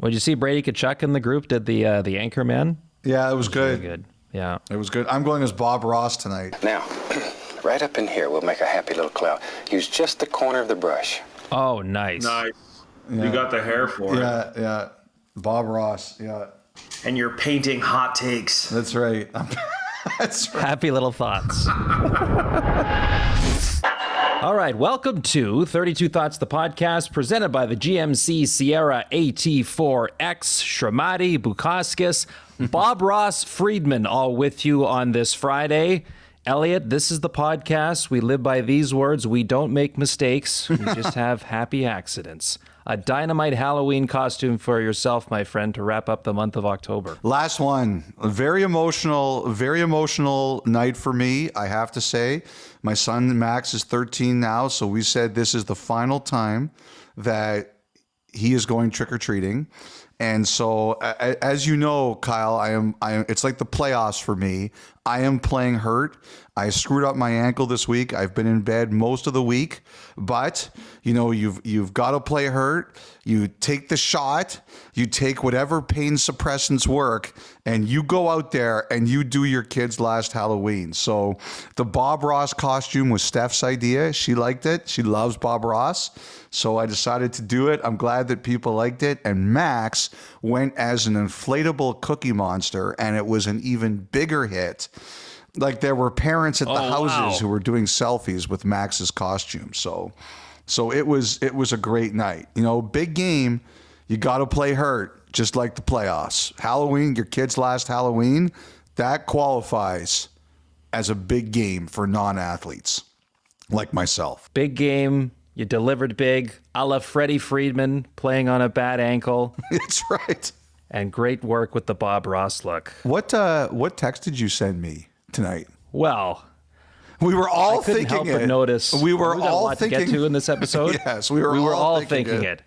Well, did you see Brady Tkachuk in the group? Did the anchor man? Yeah, it was good. Very good. Yeah. It was good. I'm going as Bob Ross tonight. Now, right up in here, we'll make a happy little cloud. Use just the corner of the brush. Oh, nice. Nice. Yeah. You got the hair for it. Yeah. Bob Ross. Yeah. And you're painting hot takes. That's right. That's right. Happy little thoughts. All right, welcome to 32 Thoughts, the podcast presented by the GMC Sierra AT4X, Shramati, Bukauskas, Bob Ross, Friedman, all with you on this Friday. Elliotte, this is the podcast. We live by these words. We don't make mistakes. We just have happy accidents. A dynamite Halloween costume for yourself, my friend, to wrap up the month of October. Last one. A very emotional night for me, I have to say. My son, Max, is 13 now, so we said this is the final time that he is going trick-or-treating. And so, as you know, Kyle, I am. It's like the playoffs for me. I am playing hurt. I screwed up my ankle this week. I've been in bed most of the week, but you know, you've got to play hurt. You take the shot. You take whatever pain suppressants work, and you go out there and you do your kid's last Halloween. So, the Bob Ross costume was Steph's idea. She liked it. She loves Bob Ross. So I decided to do it. I'm glad that people liked it. And Max went as an inflatable Cookie Monster, and it was an even bigger hit. Like there were parents at the houses who were doing selfies with Max's costume. So it was a great night. You know, big game. You got to play hurt, just like the playoffs. Halloween, your kid's last Halloween, that qualifies as a big game for non-athletes like myself. Big game. You delivered big, a la Freddie Friedman playing on a bad ankle. That's right. And great work with the Bob Ross look. What text did you send me tonight? Well, we were all I couldn't thinking help it. but notice. We were got all a lot thinking to get to in this episode. Yes, we were all thinking it.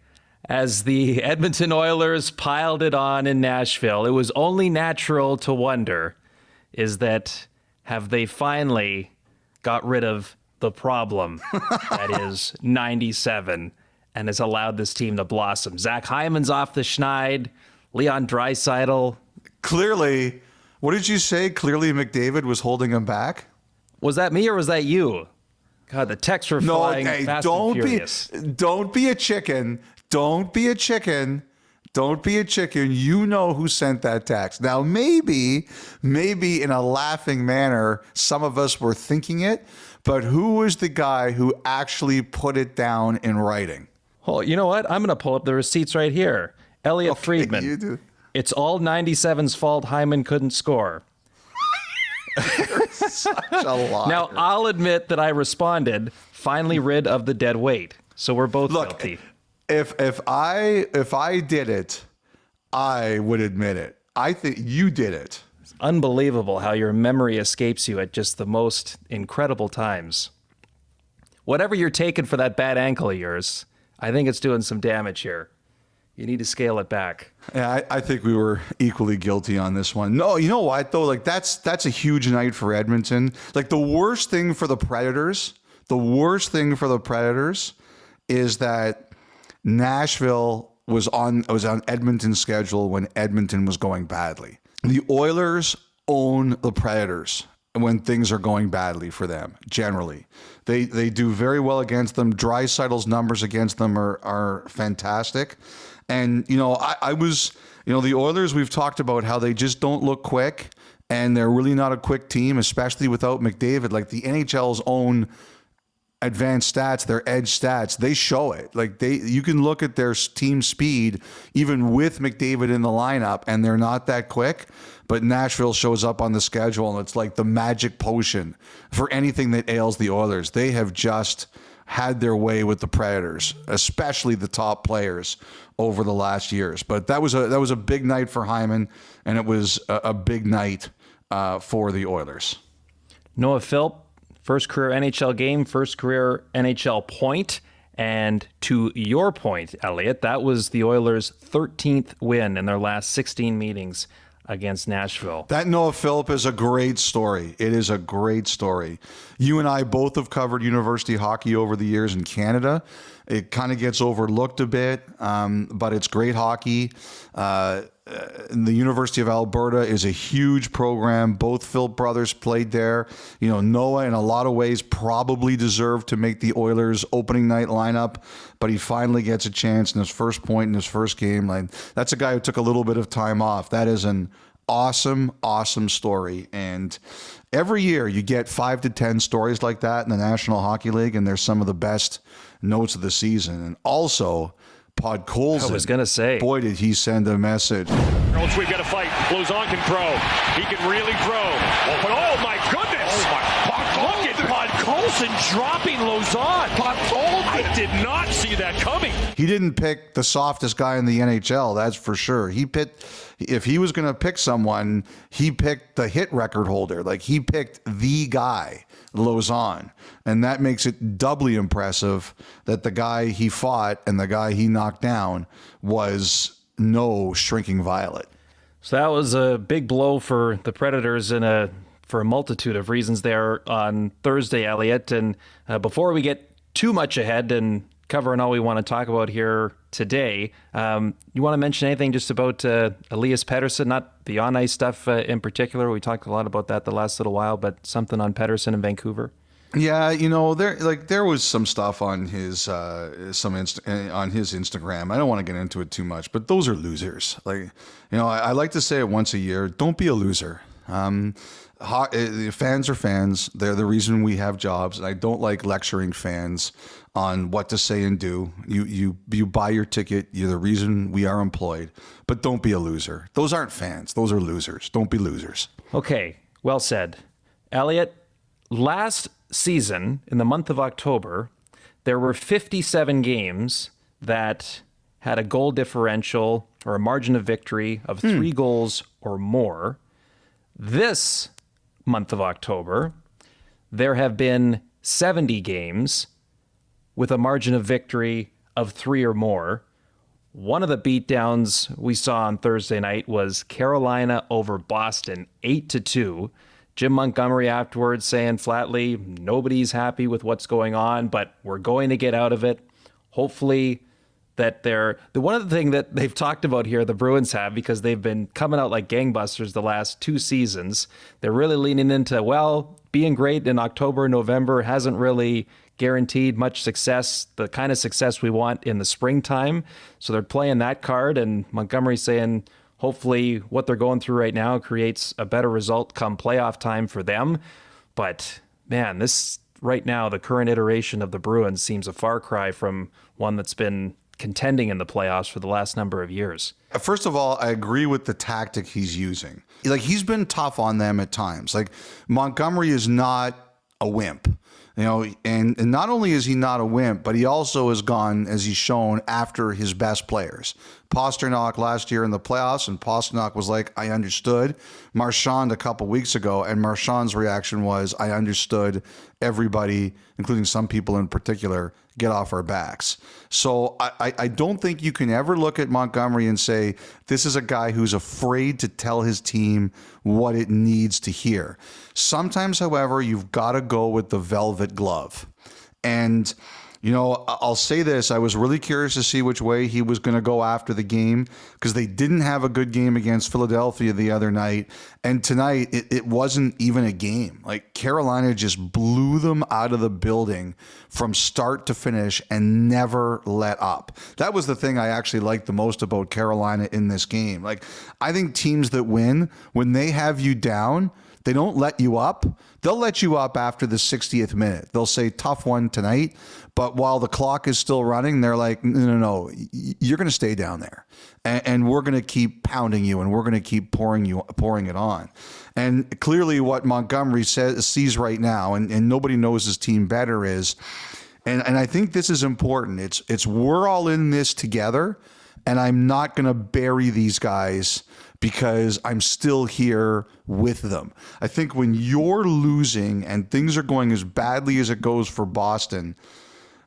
As the Edmonton Oilers piled it on in Nashville, it was only natural to wonder, is that have they finally got rid of the problem that is 97 and has allowed this team to blossom? Zach Hyman's off the schneid. Leon Draisaitl. Clearly, what did you say? Clearly McDavid was holding him back? Was that me or was that you? God, the texts were flying fast and furious. Don't be a chicken. Don't be a chicken. Don't be a chicken. You know who sent that text. Now, maybe in a laughing manner, some of us were thinking it, but who was the guy who actually put it down in writing? Well, you know what? I'm going to pull up the receipts right here. Elliotte Friedman. You do. It's all 97's fault Hyman couldn't score. Such a liar. Now, I'll admit that I responded, finally rid of the dead weight. So we're both guilty. If I did it, I would admit it. I think you did it. It's unbelievable how your memory escapes you at just the most incredible times. Whatever you're taking for that bad ankle of yours, I think it's doing some damage here. You need to scale it back. Yeah, I think we were equally guilty on this one. No, you know what though? Like that's a huge night for Edmonton. Like the worst thing for the Predators is that Nashville was on Edmonton's schedule when Edmonton was going badly. The Oilers own the Predators when things are going badly for them, generally. They do very well against them. Draisaitl's numbers against them are fantastic. And, you know, the Oilers, we've talked about how they just don't look quick, and they're really not a quick team, especially without McDavid. Like the NHL's own advanced stats, their edge stats, they show it. Like you can look at their team speed even with McDavid in the lineup, and they're not that quick. But Nashville shows up on the schedule, and it's like the magic potion for anything that ails the Oilers. They have just had their way with the Predators, especially the top players over the last years. But that was a big night for Hyman, and it was a big night for the Oilers. Noah Philp, first career NHL game, first career NHL point. And to your point, Elliotte, that was the Oilers' 13th win in their last 16 meetings against Nashville. That Noah Philp is a great story. It is a great story. You and I both have covered university hockey over the years in Canada, It kind of gets overlooked a bit, but it's great hockey. The University of Alberta is a huge program. Both Phil brothers played there. Noah, in a lot of ways, probably deserved to make the Oilers opening night lineup, but he finally gets a chance in his first point in his first game. That's a guy who took a little bit of time off. That is an awesome story. And every year you get 5 to 10 stories like that in the National Hockey League, and they're some of the best notes of the season. And also, Podkolzin. I was going to say. Boy, did he send a message. We've got to fight. Lauzon can throw. He can really throw. But oh my goodness! Look at Podkolzin dropping Lauzon. I did not see that coming. He didn't pick the softest guy in the NHL, that's for sure. If he was going to pick someone, he picked the hit record holder. He picked the guy, Lauzon. And that makes it doubly impressive that the guy he fought and the guy he knocked down was no shrinking violet. So that was a big blow for the Predators for a multitude of reasons there on Thursday, Elliotte. And before we get too much ahead and covering all we want to talk about here today, you want to mention anything just about Elias Pettersson, not the on-ice stuff in particular? We talked a lot about that the last little while, but something on Pettersson in Vancouver. Yeah, there was some stuff on his on his Instagram. I don't want to get into it too much, but those are losers. I like to say it once a year. Don't be a loser. Fans are fans. They're the reason we have jobs, and I don't like lecturing fans on what to say and do. You buy your ticket. You're the reason we are employed. But don't be a loser. Those aren't fans. Those are losers. Don't be losers. Okay, well said. Elliotte, last season, in the month of October, there were 57 games that had a goal differential or a margin of victory of 3 goals or more. This month of October, there have been 70 games with a margin of victory of 3 or more. One of the beatdowns we saw on Thursday night was Carolina over Boston, 8-2. Jim Montgomery afterwards saying flatly, nobody's happy with what's going on, but we're going to get out of it. Hopefully that the one of the things that they've talked about here, the Bruins have, because they've been coming out like gangbusters the last 2 seasons, they're really leaning into, being great in October, November hasn't really guaranteed much success, the kind of success we want in the springtime. So they're playing that card, and Montgomery's saying, hopefully what they're going through right now creates a better result come playoff time for them. But man, this right now, the current iteration of the Bruins seems a far cry from one that's been contending in the playoffs for the last number of years. First of all, I agree with the tactic he's using. He's been tough on them at times. Montgomery is not a wimp. And not only is he not a wimp, but he also has gone, as he's shown, after his best players. Pastrnak last year in the playoffs, and Pastrnak was like, I understood. Marchand a couple weeks ago, and Marchand's reaction was, I understood. Everybody, including some people in particular, get off our backs. So I don't think you can ever look at Montgomery and say, this is a guy who's afraid to tell his team what it needs to hear. Sometimes, however, you've got to go with the velvet glove. And I'll say this, I was really curious to see which way he was going to go after the game, because they didn't have a good game against Philadelphia the other night. And tonight, it wasn't even a game. Carolina just blew them out of the building from start to finish and never let up. That was the thing I actually liked the most about Carolina in this game. I think teams that win, when they have you down, they don't let you up. They'll let you up after the 60th minute. They'll say, tough one tonight. But while the clock is still running, they're like, no, you're going to stay down there. And we're going to keep pounding you, and we're going to keep pouring it on. And clearly what Montgomery sees right now, and nobody knows his team better, is, and I think this is important, it's we're all in this together, and I'm not going to bury these guys because I'm still here with them. I think when you're losing and things are going as badly as it goes for Boston,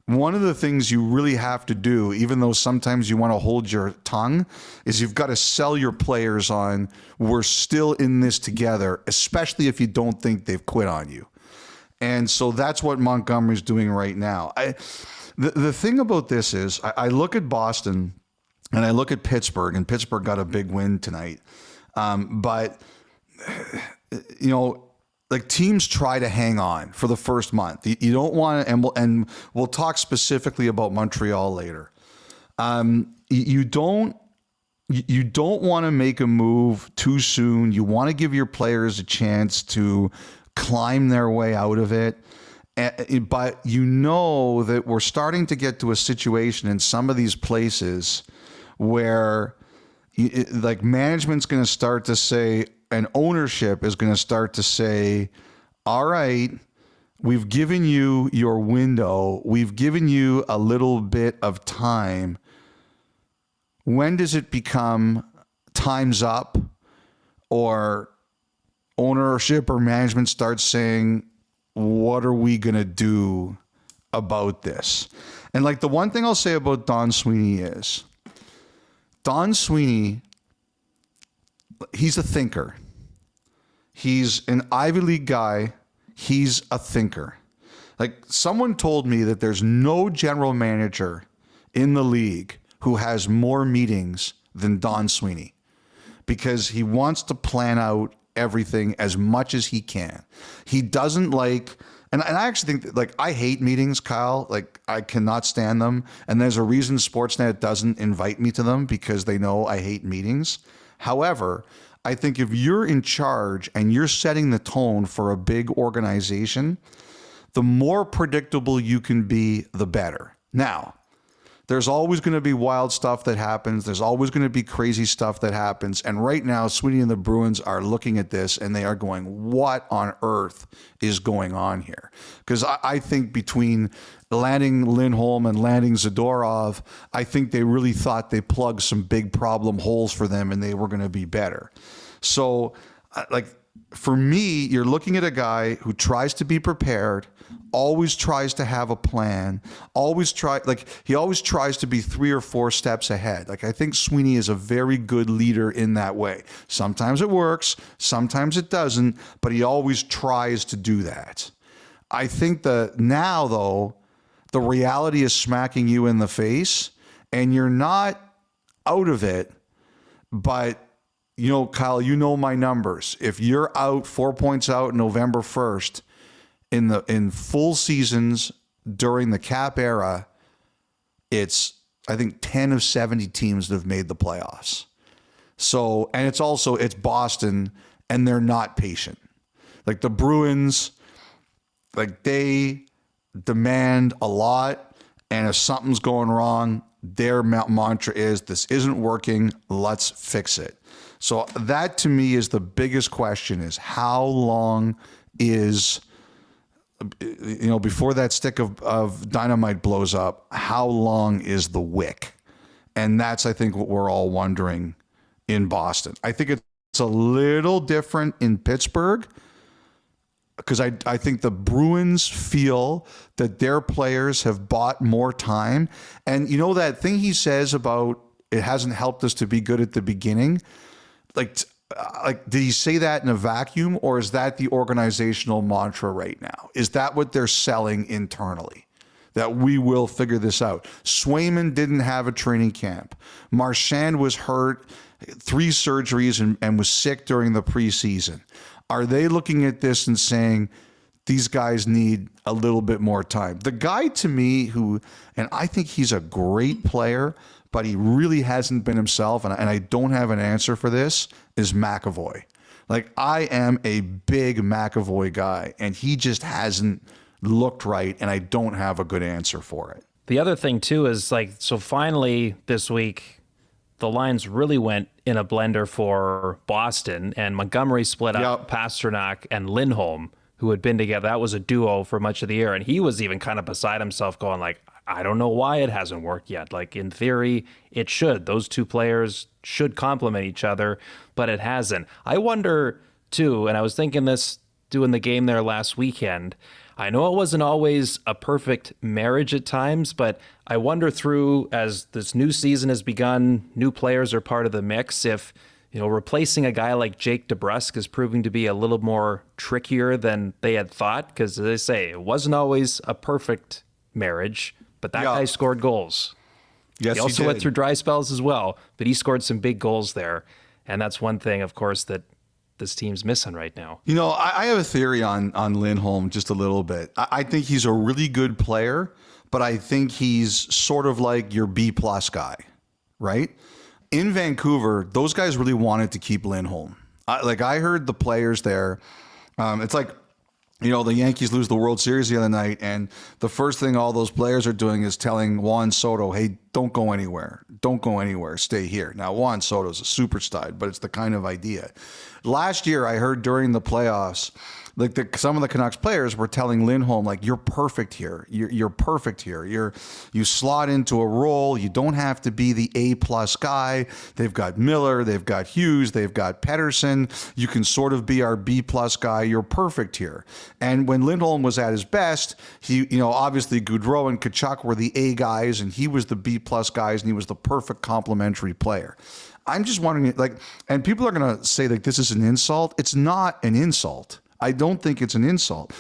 one of the things you really have to do, even though sometimes you want to hold your tongue, is you've got to sell your players on, we're still in this together, especially if you don't think they've quit on you. And so that's what Montgomery's doing right now. the thing about this is I look at Boston and I look at Pittsburgh, and Pittsburgh got a big win tonight. But, you know, like teams try to hang on for the first month. You don't want to, and we'll talk specifically about Montreal later. You don't want to make a move too soon. You want to give your players a chance to climb their way out of it. But you know that we're starting to get to a situation in some of these places where like management's going to start to say, and ownership is going to start to say, all right, we've given you your window. We've given you a little bit of time. When does it become time's up, or ownership or management starts saying, what are we going to do about this? And like the one thing I'll say about Don Sweeney is Don Sweeney, he's a thinker. He's an Ivy League guy. He's a thinker. Like someone told me that there's no general manager in the league who has more meetings than Don Sweeney, because he wants to plan out everything as much as he can. He doesn't like, and I actually think that, like, I hate meetings, Kyle. Like, I cannot stand them. And there's a reason Sportsnet doesn't invite me to them, because they know I hate meetings. However, I think if you're in charge and you're setting the tone for a big organization, the more predictable you can be, the better. Now, there's always going to be wild stuff that happens. There's always going to be crazy stuff that happens. And right now, Sweeney and the Bruins are looking at this and they are going, what on earth is going on here? Because I think between landing Lindholm and landing Zadorov, I think they really thought they plugged some big problem holes for them and they were going to be better. So, like, for me, you're looking at a guy who tries to be prepared, always tries to have a plan, he always tries to be 3 or 4 steps ahead. Like, I think Sweeney is a very good leader in that way. Sometimes it works, sometimes it doesn't, but he always tries to do that. I think now though, the reality is smacking you in the face and you're not out of it, but you know, Kyle, you know my numbers. If you're out 4 points out November 1st in full seasons during the cap era, it's, I think, 10 of 70 teams that have made the playoffs. So, and it's Boston, and they're not patient. Like the Bruins, like they demand a lot, and if something's going wrong, their mantra is, this isn't working, let's fix it. So that to me is the biggest question, is how long is, you know, before that stick of dynamite blows up, how long is the wick? And that's, I think, what we're all wondering in Boston. I think it's a little different in Pittsburgh, because I think the Bruins feel that their players have bought more time. And you know that thing he says about it hasn't helped us to be good at the beginning? Like, did he say that in a vacuum, or is that the organizational mantra right now? Is that what they're selling internally? That we will figure this out. Swayman didn't have a training camp. Marchand was hurt, 3 surgeries, and was sick during the preseason. Are they looking at this and saying, these guys need a little bit more time? The guy to me who, and I think he's a great player, but he really hasn't been himself, and I don't have an answer for this, is McAvoy. Like, I am a big McAvoy guy, and he just hasn't looked right, and I don't have a good answer for it. The other thing, too, is like, so finally this week, the lines really went in a blender for Boston, and Montgomery split up Pasternak and Lindholm, who had been together. That was a duo for much of the year, and he was even kind of beside himself going like, I don't know why it hasn't worked yet. Like, in theory, it should. Those two players should complement each other, but it hasn't. I wonder, too, and I was thinking this doing the game there last weekend, I know it wasn't always a perfect marriage at times, but I wonder through, as this new season has begun, new players are part of the mix, if, you know, replacing a guy like Jake DeBrusk is proving to be a little more trickier than they had thought, because as they say, it wasn't always a perfect marriage, but that guy scored goals. Yes, he also went through dry spells as well, but he scored some big goals there. And that's one thing, of course, that this team's missing right now. You know, I have a theory on Lindholm just a little bit. I think he's a really good player, but I think he's sort of like your B-plus guy, right? In Vancouver, those guys really wanted to keep Lindholm. I heard the players there. It's like, you know, the Yankees lose the World Series the other night, and the first thing all those players are doing is telling Juan Soto, hey, don't go anywhere. Don't go anywhere. Stay here. Now, Juan Soto's a superstar, but it's the kind of idea. Last year, I heard during the playoffs, some of the Canucks players were telling Lindholm, like, you're perfect here. You're perfect here. You slot into a role. You don't have to be the A-plus guy. They've got Miller. They've got Hughes. They've got Pettersson. You can sort of be our B-plus guy. You're perfect here. And when Lindholm was at his best, obviously Gaudreau and Tkachuk were the A guys, and he was the B-plus guys, and he was the perfect complementary player. I'm just wondering, and people are going to say that this is an insult. It's not an insult. I don't think it's an insult.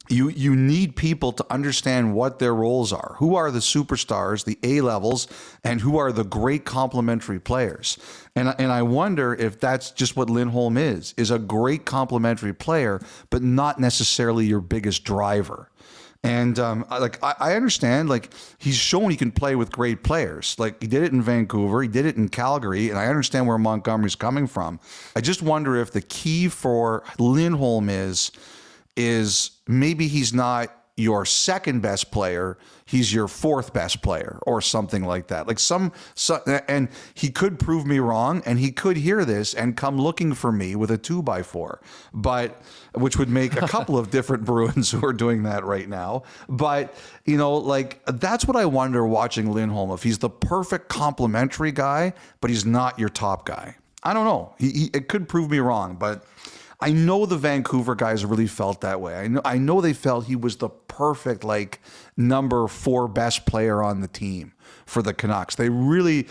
You need people to understand what their roles are. Who are the superstars, the A levels, and who are the great complementary players? And I wonder if that's just what Lindholm is a great complementary player, but not necessarily your biggest driver. And I understand, he's shown he can play with great players. He did it in Vancouver, he did it in Calgary, and I understand where Montgomery's coming from. I just wonder if the key for Lindholm is maybe he's not your second best player, he's your fourth best player or something like that. And he could prove me wrong, and he could hear this and come looking for me with a 2x4, but which would make a couple of different Bruins who are doing that right now. But, that's what I wonder watching Lindholm, if he's the perfect complementary guy, but he's not your top guy. I don't know. It could prove me wrong, but I know the Vancouver guys really felt that way. I know they felt he was the perfect, number 4 best player on the team for the Canucks. They really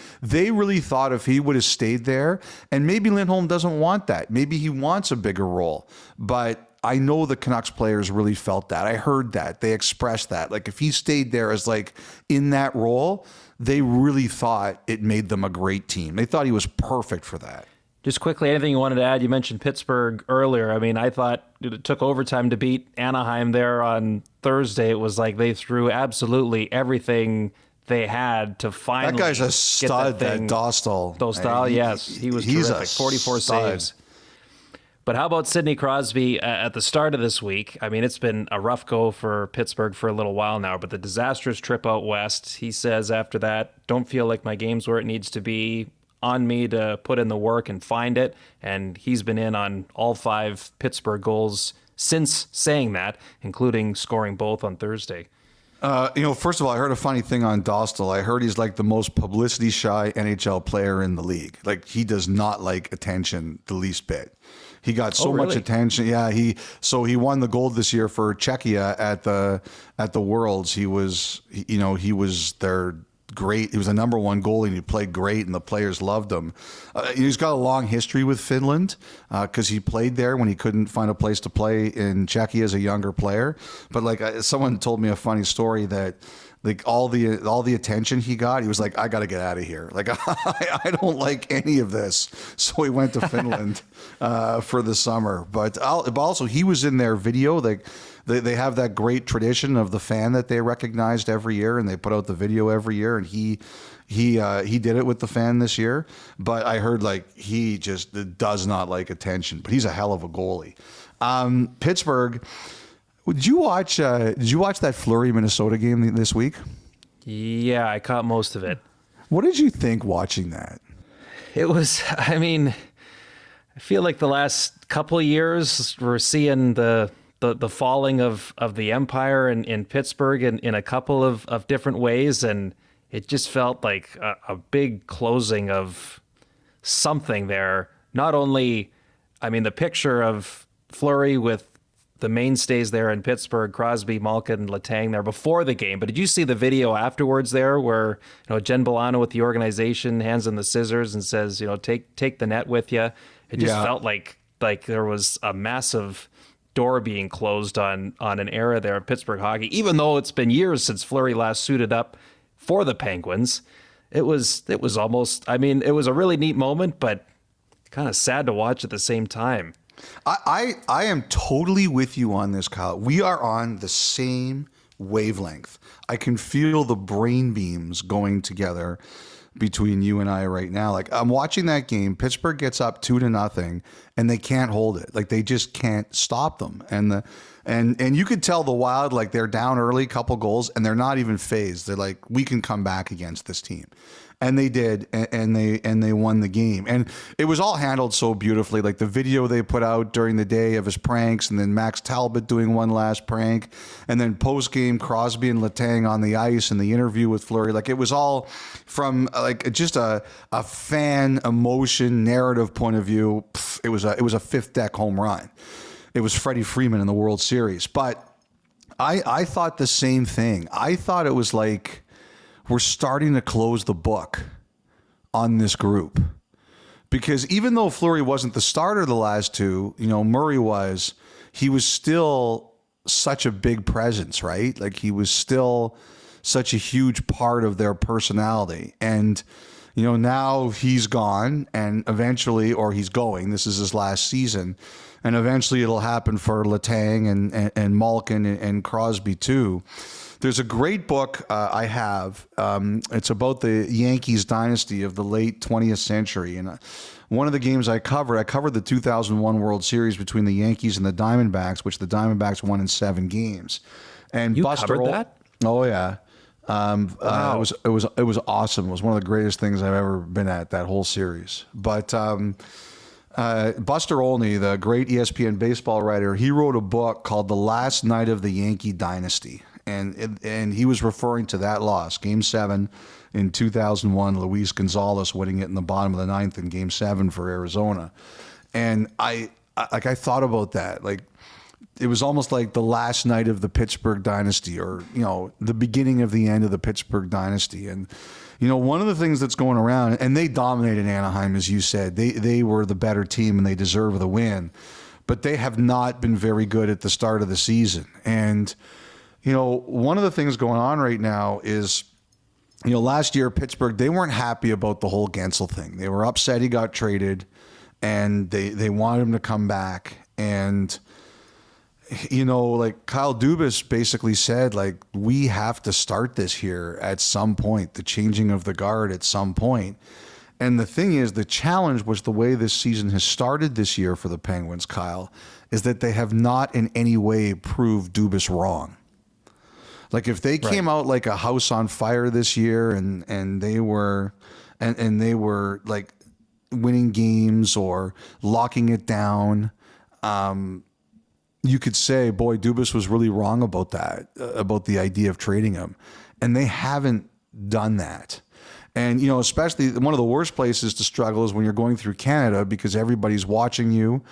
thought if he would have stayed there, and maybe Lindholm doesn't want that. Maybe he wants a bigger role. But I know the Canucks players really felt that. I heard that. They expressed that. If he stayed there as in that role, they really thought it made them a great team. They thought he was perfect for that. Just quickly, anything you wanted to add? You mentioned Pittsburgh earlier. I mean, I thought it took overtime to beat Anaheim there on Thursday. It was like they threw absolutely everything they had to finally. That guy's a stud, that Dostal. Dostal, yes. He was terrific. 44 saves. But how about Sidney Crosby at the start of this week? I mean, it's been a rough go for Pittsburgh for a little while now, but the disastrous trip out west, he says after that, don't feel like my game's where it needs to be. On me to put in the work and find it. And he's been in on all 5 Pittsburgh goals since saying that, including scoring both on Thursday. First of all, I heard a funny thing on Dostal. I heard he's the most publicity shy NHL player in the league. He does not like attention the least bit. He got so much attention. Yeah, he won the gold this year for Czechia at the Worlds. He was their great. He was the number 1 goalie, and he played great, and the players loved him. He's got a long history with Finland because he played there when he couldn't find a place to play in Czechia as a younger player. But someone told me a funny story that all the attention he got, he was like, I got to get out of here. I don't like any of this. So he went to Finland for the summer. But also he was in their video. They have that great tradition of the fan that they recognized every year, and they put out the video every year, and he did it with the fan this year. But I heard he just does not like attention, but he's a hell of a goalie. Pittsburgh, did you watch that Fleury Minnesota game this week? Yeah, I caught most of it. What did you think watching that? It was, I feel like the last couple of years we're seeing the falling of the empire in Pittsburgh in a couple of different ways, and it just felt like a big closing of something there. Not only, the picture of Fleury with the mainstays there in Pittsburgh, Crosby, Malkin, Letang there before the game, but did you see the video afterwards there where Jen Bolano with the organization hands him the scissors and says, take the net with you? It just felt like there was a massive door being closed on an era there in Pittsburgh hockey, even though it's been years since Fleury last suited up for the Penguins. It was almost, I mean, it was a really neat moment, but kind of sad to watch at the same time. I am totally with you on this, Kyle. We are on the same wavelength. I can feel the brain beams going together between you and I right now. Like, I'm watching that game. Pittsburgh gets up 2-0 and they can't hold it. Like, they just can't stop them. And you could tell the Wild, like, they're down early, couple goals, and they're not even phased. They're like, we can come back against this team. And they did, and they won the game. And it was all handled so beautifully. Like the video they put out during the day of his pranks, and then Max Talbot doing one last prank, and then post-game Crosby and Letang on the ice and the interview with Fleury. Like, it was all from like just a fan emotion narrative point of view. It was a fifth deck home run. It was Freddie Friedman in the World Series. But I thought the same thing. I thought it was like, we're starting to close the book on this group, because even though Fleury wasn't the starter the last two, Murray was, he was still such a big presence, right? Like, he was still such a huge part of their personality. And, now he's gone, and eventually, or he's going, this is his last season, and eventually it'll happen for Letang and Malkin and Crosby too. There's a great book I have. It's about the Yankees dynasty of the late 20th century. And one of the games I covered the 2001 World Series between the Yankees and the Diamondbacks, which the Diamondbacks won in 7 games. And you Buster covered that? Oh yeah. Wow. It was awesome. It was one of the greatest things I've ever been at, that whole series. But Buster Olney, the great ESPN baseball writer, he wrote a book called The Last Night of the Yankee Dynasty. And he was referring to that loss, Game 7 in 2001, Luis Gonzalez winning it in the bottom of the 9th in Game 7 for Arizona. And I thought about that. Like, it was almost like the last night of the Pittsburgh dynasty, or, the beginning of the end of the Pittsburgh dynasty. And, one of the things that's going around, and they dominated Anaheim, as you said, they were the better team and they deserve the win, but they have not been very good at the start of the season. And, one of the things going on right now is, last year, Pittsburgh, they weren't happy about the whole Gensel thing. They were upset he got traded, and they wanted him to come back. And, like Kyle Dubas basically said, like, we have to start this here at some point, the changing of the guard at some point. And the thing is, the challenge was the way this season has started this year for the Penguins, Kyle, is that they have not in any way proved Dubas wrong. Like, if they came out like a house on fire this year and they were like winning games or locking it down, you could say, boy, Dubas was really wrong about that, about the idea of trading him. And they haven't done that. And, especially one of the worst places to struggle is when you're going through Canada, because everybody's watching you.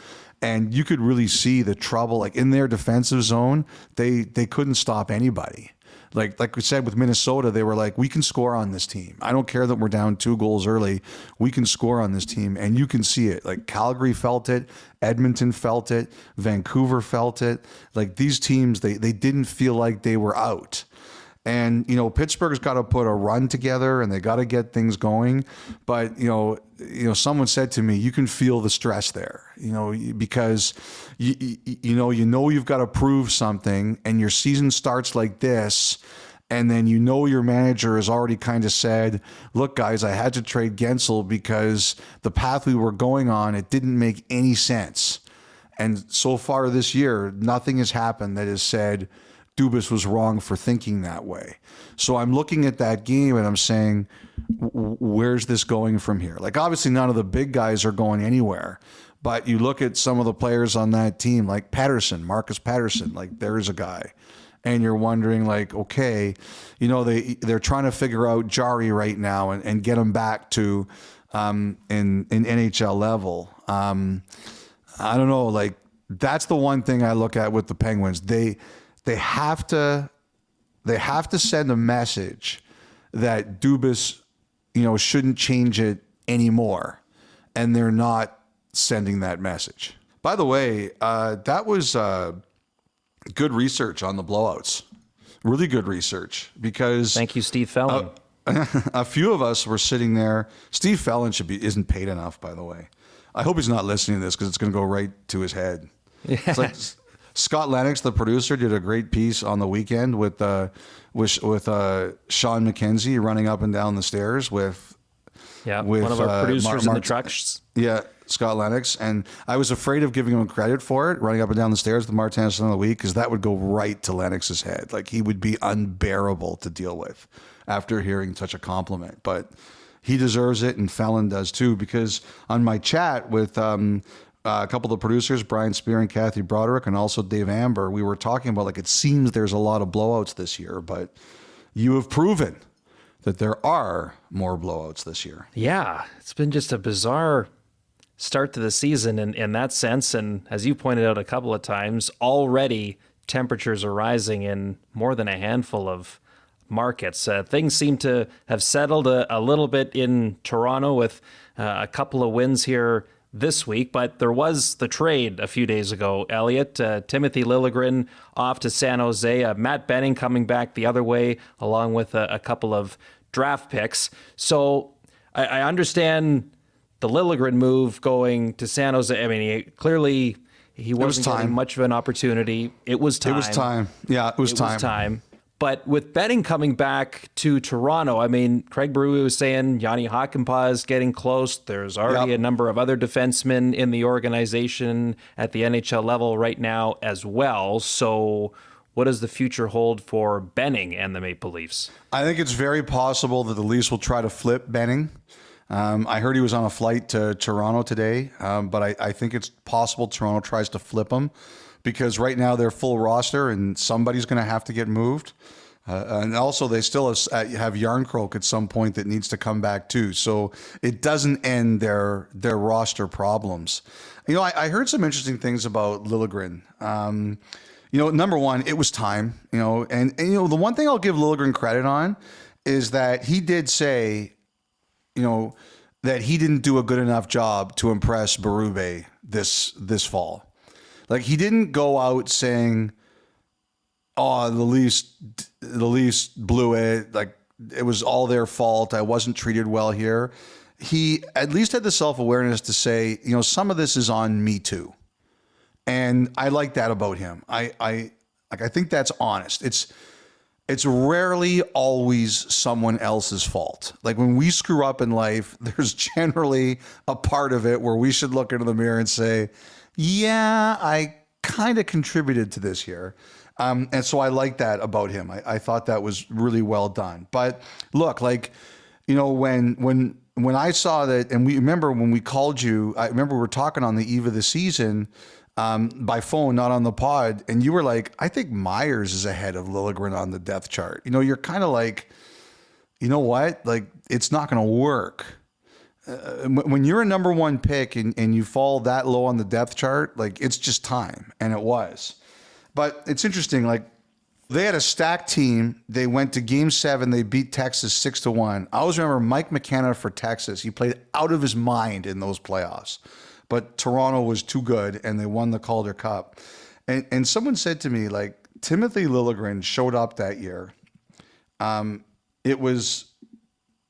And you could really see the trouble, like in their defensive zone, they couldn't stop anybody. Like we said with Minnesota, they were like, we can score on this team. I don't care that we're down 2 goals early. We can score on this team. And you can see it. Like, Calgary felt it. Edmonton felt it. Vancouver felt it. Like, these teams, they didn't feel like they were out. And, Pittsburgh's got to put a run together and they got to get things going. But, someone said to me, you can feel the stress there, because you've got to prove something, and your season starts like this. And then, your manager has already kind of said, look, guys, I had to trade Gensel because the path we were going on, it didn't make any sense. And so far this year, nothing has happened that has said Dubas was wrong for thinking that way. So I'm looking at that game and I'm saying, where's this going from here? Like, obviously none of the big guys are going anywhere, but you look at some of the players on that team, like Marcus Patterson, like, there's a guy. And you're wondering, like, okay, they're trying to figure out Jari right now and get him back to in NHL level. I don't know, like, that's the one thing I look at with the Penguins. They have to send a message that Dubas, shouldn't change it anymore, and they're not sending that message. By the way, that was good research on the blowouts. Really good research because Thank you, Steve Fallon. a few of us were sitting there. Steve Fallon isn't paid enough, by the way. I hope he's not listening to this because it's going to go right to his head. Yeah. It's like Scott Lennox, the producer, did a great piece on the weekend with Sean McKenzie running up and down the stairs with one of our producers in the trucks. Yeah, Scott Lennox. And I was afraid of giving him credit for it, running up and down the stairs with the Martin Son of the Week, because that would go right to Lennox's head. Like, he would be unbearable to deal with after hearing such a compliment. But he deserves it, and Fallon does too, because on my chat with a couple of the producers, Brian Spear and Kathy Broderick, and also Dave Amber, we were talking about, like, it seems there's a lot of blowouts this year, but you have proven that there are more blowouts this year. Yeah, it's been just a bizarre start to the season in that sense. And as you pointed out a couple of times, already temperatures are rising in more than a handful of markets. Things seem to have settled a little bit in Toronto with a couple of wins here this week, but there was the trade a few days ago, Elliotte. Timothy Liljegren off to San Jose, Matt Benning coming back the other way, along with a couple of draft picks. So I understand the Liljegren move going to San Jose. I mean, he wasn't getting much of an opportunity. It was time. It was time. Yeah, it was time. But with Benning coming back to Toronto, I mean, Craig Berube was saying Yanni Hakanpää is getting close. There's already a number of other defensemen in the organization at the NHL level right now as well. So what does the future hold for Benning and the Maple Leafs? I think it's very possible that the Leafs will try to flip Benning. I heard he was on a flight to Toronto today, but I think it's possible Toronto tries to flip him, because right now they're full roster and somebody's going to have to get moved. And also they still have Yarncroke at some point that needs to come back too. So it doesn't end their roster problems. You know, I heard some interesting things about Liljegren. You know, number one, it was time, you know, and you know, the one thing I'll give Liljegren credit on is that he did say, you know, that he didn't do a good enough job to impress Berube this fall. Like, he didn't go out saying, "Oh, the Leafs blew it. Like, it was all their fault. I wasn't treated well here." He at least had the self-awareness to say, you know, some of this is on me too. And I like that about him. I think that's honest. It's rarely always someone else's fault. Like, when we screw up in life, there's generally a part of it where we should look into the mirror and say, yeah, I kind of contributed to this here. And so I like that about him. I thought that was really well done. But look, like, you know, when I saw that, and we remember when we called you, I remember we were talking on the eve of the season by phone, not on the pod, and you were like, I think Myers is ahead of Liljegren on the depth chart. You know, you're kind of like, you know what? Like, it's not going to work. When you're a number one pick and you fall that low on the depth chart, like, it's just time. And it was. But it's interesting. Like, they had a stacked team. They went to Game 7. They beat Texas 6-1. I always remember Mike McKenna for Texas. He played out of his mind in those playoffs. But Toronto was too good, and they won the Calder Cup. And someone said to me, like, Timothy Liljegren showed up that year. It was,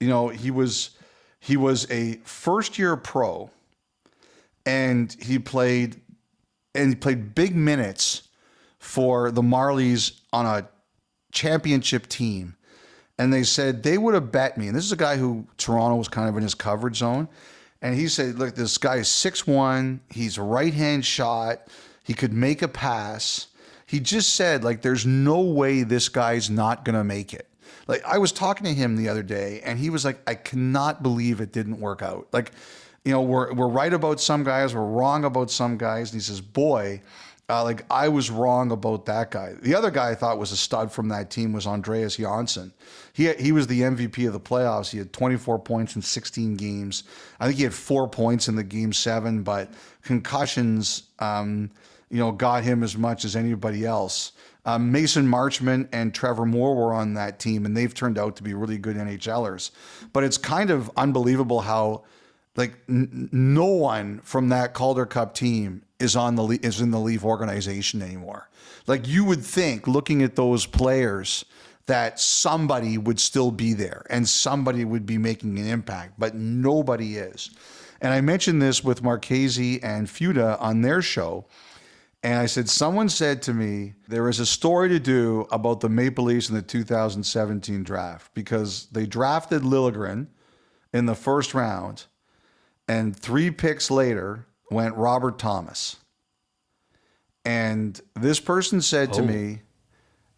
you know, he was a first-year pro, and he played big minutes for the Marlies on a championship team. And they said they would have bet me, and this is a guy who Toronto was kind of in his coverage zone, and he said, look, this guy is 6'1", he's a right-hand shot, he could make a pass. He just said, like, there's no way this guy's not going to make it. Like, I was talking to him the other day, and he was like, I cannot believe it didn't work out. Like, you know, we're right about some guys, we're wrong about some guys. And he says, boy, like, I was wrong about that guy. The other guy I thought was a stud from that team was Andreas Janssen. He was the MVP of the playoffs. He had 24 points in 16 games. I think he had 4 points in the Game 7, but concussions, you know, got him as much as anybody else. Mason Marchment and Trevor Moore were on that team, and they've turned out to be really good NHLers. But it's kind of unbelievable how Like no one from that Calder Cup team is in the Leaf organization anymore. Like you would think, looking at those players, that somebody would still be there and somebody would be making an impact, but nobody is. And I mentioned this with Marchese and Fuda on their show. And I said, someone said to me, there is a story to do about the Maple Leafs in the 2017 draft because they drafted Liljegren in the first round, and 3 picks later went Robert Thomas. And this person said to me,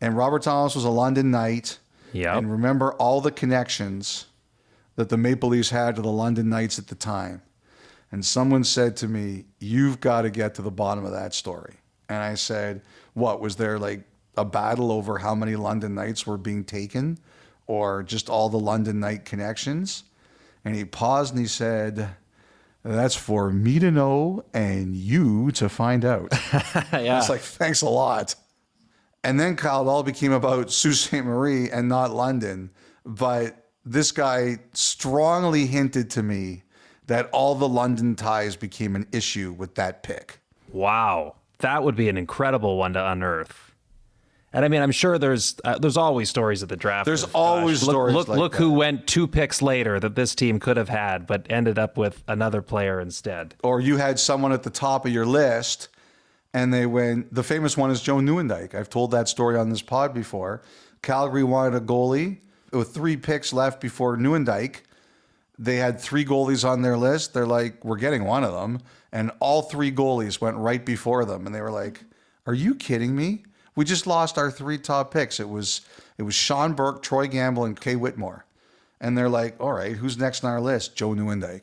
and Robert Thomas was a London Knight. Yeah. And remember all the connections that the Maple Leafs had to the London Knights at the time. And someone said to me, you've got to get to the bottom of that story. And I said, what, was there like a battle over how many London Knights were being taken or just all the London Knight connections? And he paused and he said, that's for me to know and you to find out. Yeah. It's like, thanks a lot. And then, Kyle, it all became about Sault Ste. Marie and not London. But this guy strongly hinted to me that all the London ties became an issue with that pick. Wow. That would be an incredible one to unearth. And I mean, I'm sure there's always stories at the draft. There's always stories like look that. who went 2 picks later that this team could have had, but ended up with another player instead. Or you had someone at the top of your list, and they went, the famous one is Joe Nieuwendyk. I've told that story on this pod before. Calgary wanted a goalie. With 3 picks left before Nieuwendyk, they had 3 goalies on their list. They're like, we're getting one of them. And all 3 goalies went right before them. And they were like, are you kidding me? We just lost our 3 top picks. It was Sean Burke, Troy Gamble, and Kay Whitmore. And they're like, all right, who's next on our list? Joe Nieuwendyk.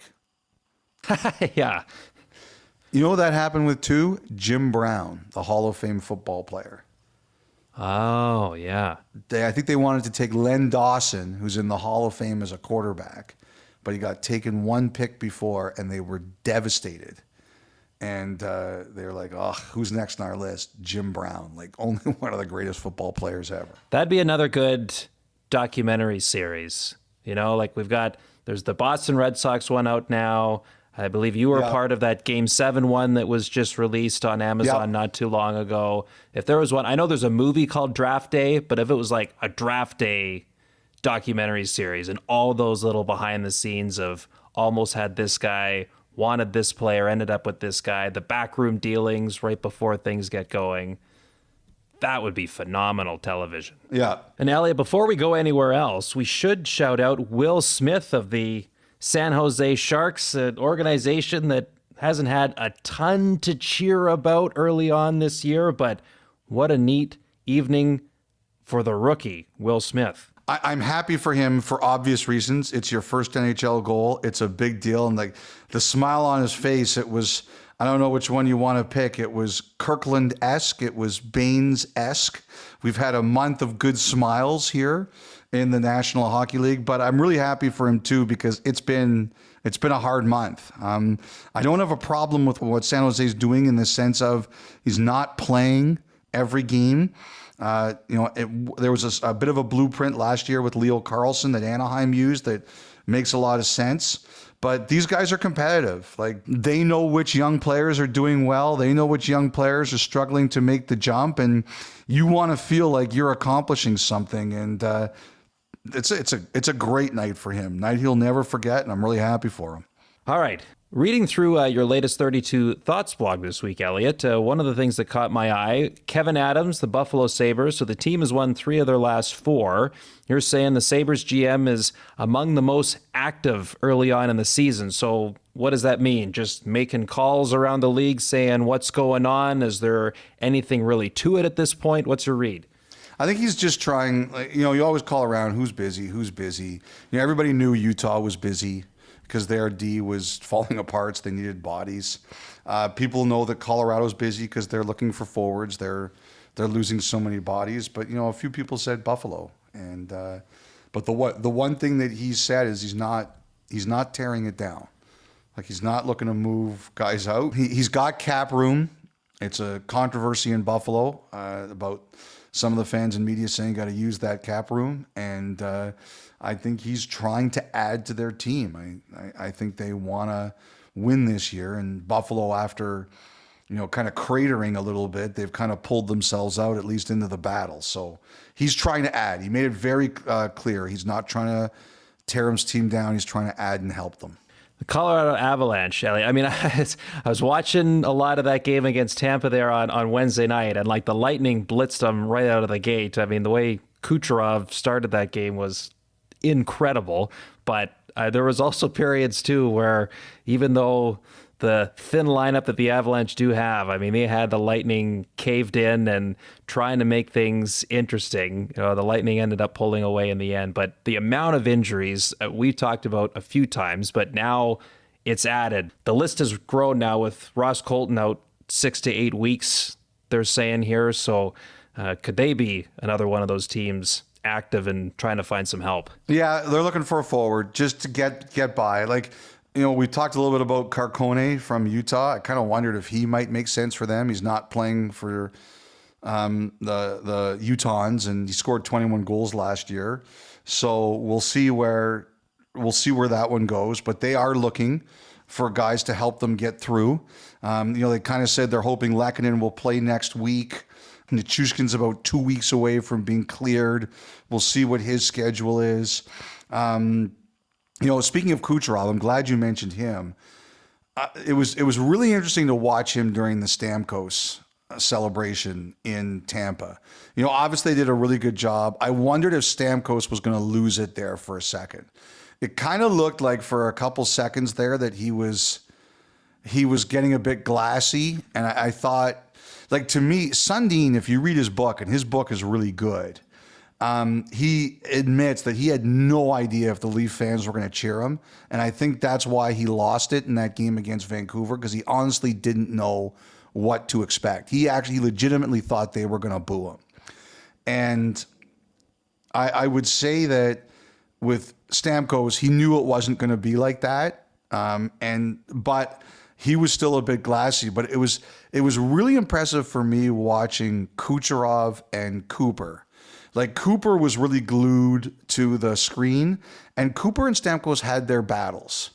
Yeah. You know what that happened with too? Jim Brown, the Hall of Fame football player. Oh, yeah. I think they wanted to take Len Dawson, who's in the Hall of Fame as a quarterback, but he got taken 1 pick before, and they were devastated. And they were like, oh, who's next on our list? Jim Brown, like only one of the greatest football players ever. That'd be another good documentary series. You know, like there's the Boston Red Sox one out now. I believe you were part of that Game 7 one that was just released on Amazon not too long ago. If there was one, I know there's a movie called Draft Day, but if it was like a Draft Day documentary series and all those little behind the scenes of almost had this guy, wanted this player, ended up with this guy, the backroom dealings right before things get going, that would be phenomenal television. Yeah. And Elliotte, before we go anywhere else, we should shout out Will Smith of the San Jose Sharks, an organization that hasn't had a ton to cheer about early on this year, but what a neat evening for the rookie, Will Smith. I'm happy for him for obvious reasons. It's your first NHL goal. It's a big deal. And like the smile on his face, it was, I don't know which one you want to pick. It was Kirkland-esque. It was Baines-esque. We've had a month of good smiles here in the National Hockey League, but I'm really happy for him too, because it's been a hard month. I don't have a problem with what San Jose is doing in the sense of he's not playing every game. There was a bit of a blueprint last year with Leo Carlsson that Anaheim used that makes a lot of sense. But these guys are competitive. Like, they know which young players are doing well. They know which young players are struggling to make the jump. And you want to feel like you're accomplishing something. And it's a great night for him. Night he'll never forget. And I'm really happy for him. All right. Reading through your latest 32 Thoughts blog this week, Elliotte, one of the things that caught my eye, Kevin Adams, the Buffalo Sabres. So the team has won 3 of their last 4. You're saying the Sabres GM is among the most active early on in the season. So what does that mean? Just making calls around the league saying what's going on? Is there anything really to it at this point? What's your read? I think he's just trying, you always call around who's busy. Everybody knew Utah was busy because their D was falling apart, so they needed bodies. People know that Colorado's busy because they're looking for forwards. They're losing so many bodies. But a few people said Buffalo, and but the one thing that he said is he's not tearing it down. Like, he's not looking to move guys out. He's got cap room. It's a controversy in Buffalo about some of the fans and media saying got to use that cap room, and I think he's trying to add to their team. I think they want to win this year, and Buffalo, after kind of cratering a little bit, they've kind of pulled themselves out at least into the battle. So he's trying to add. He made it very clear he's not trying to tear his team down. He's trying to add and help them. The Colorado Avalanche, Ellie. I mean, I was watching a lot of that game against Tampa there on Wednesday night, and like the Lightning blitzed them right out of the gate. I mean, the way Kucherov started that game was incredible, but there was also periods too where even though the thin lineup that the Avalanche do have, I mean, they had the Lightning caved in and trying to make things interesting. The Lightning ended up pulling away in the end, but the amount of injuries we talked about a few times, but now it's added. The list has grown now with Ross Colton out 6 to 8 weeks, they're saying here. So could they be another one of those teams active and trying to find some help? Yeah, they're looking for a forward just to get by. Like, we talked a little bit about Carcone from Utah. I kind of wondered if he might make sense for them. He's not playing for the Utahns, and he scored 21 goals last year. So we'll see where that one goes. But they are looking for guys to help them get through. They kind of said they're hoping Lehkonen will play next week. Nichushkin's about 2 weeks away from being cleared. We'll see what his schedule is. Speaking of Kucherov, I'm glad you mentioned him. It was really interesting to watch him during the Stamkos celebration in Tampa. Obviously they did a really good job. I wondered if Stamkos was going to lose it there for a second. It kind of looked like for a couple seconds there that he was getting a bit glassy, and I thought, like, to me, Sundin, if you read his book, and his book is really good, he admits that he had no idea if the Leaf fans were going to cheer him. And I think that's why he lost it in that game against Vancouver, because he honestly didn't know what to expect. He actually legitimately thought they were going to boo him. And I would say that with Stamkos, he knew it wasn't going to be like that. But he was still a bit glassy. But it was really impressive for me watching Kucherov and Cooper. Like, Cooper was really glued to the screen, and Cooper and Stamkos had their battles.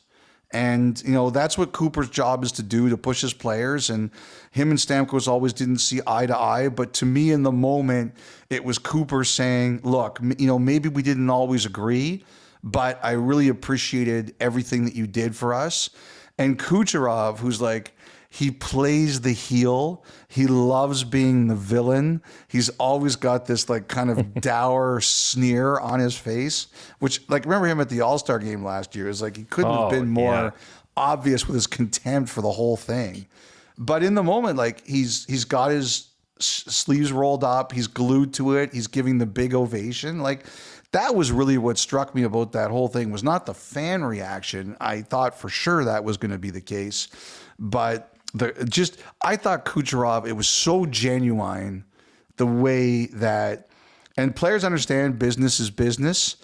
And, that's what Cooper's job is to do, to push his players. And him and Stamkos always didn't see eye to eye. But to me, in the moment, it was Cooper saying, look, maybe we didn't always agree, but I really appreciated everything that you did for us. And Kucherov, who's like, he plays the heel. He loves being the villain. He's always got this like kind of dour sneer on his face, which, like, remember him at the All-Star game last year? It's like he couldn't have been more obvious with his contempt for the whole thing. But in the moment, like, he's got his sleeves rolled up. He's glued to it. He's giving the big ovation. Like, that was really what struck me about that whole thing, was not the fan reaction. I thought for sure that was going to be the case, but I thought Kucherov, it was so genuine the way that, and players understand business is business,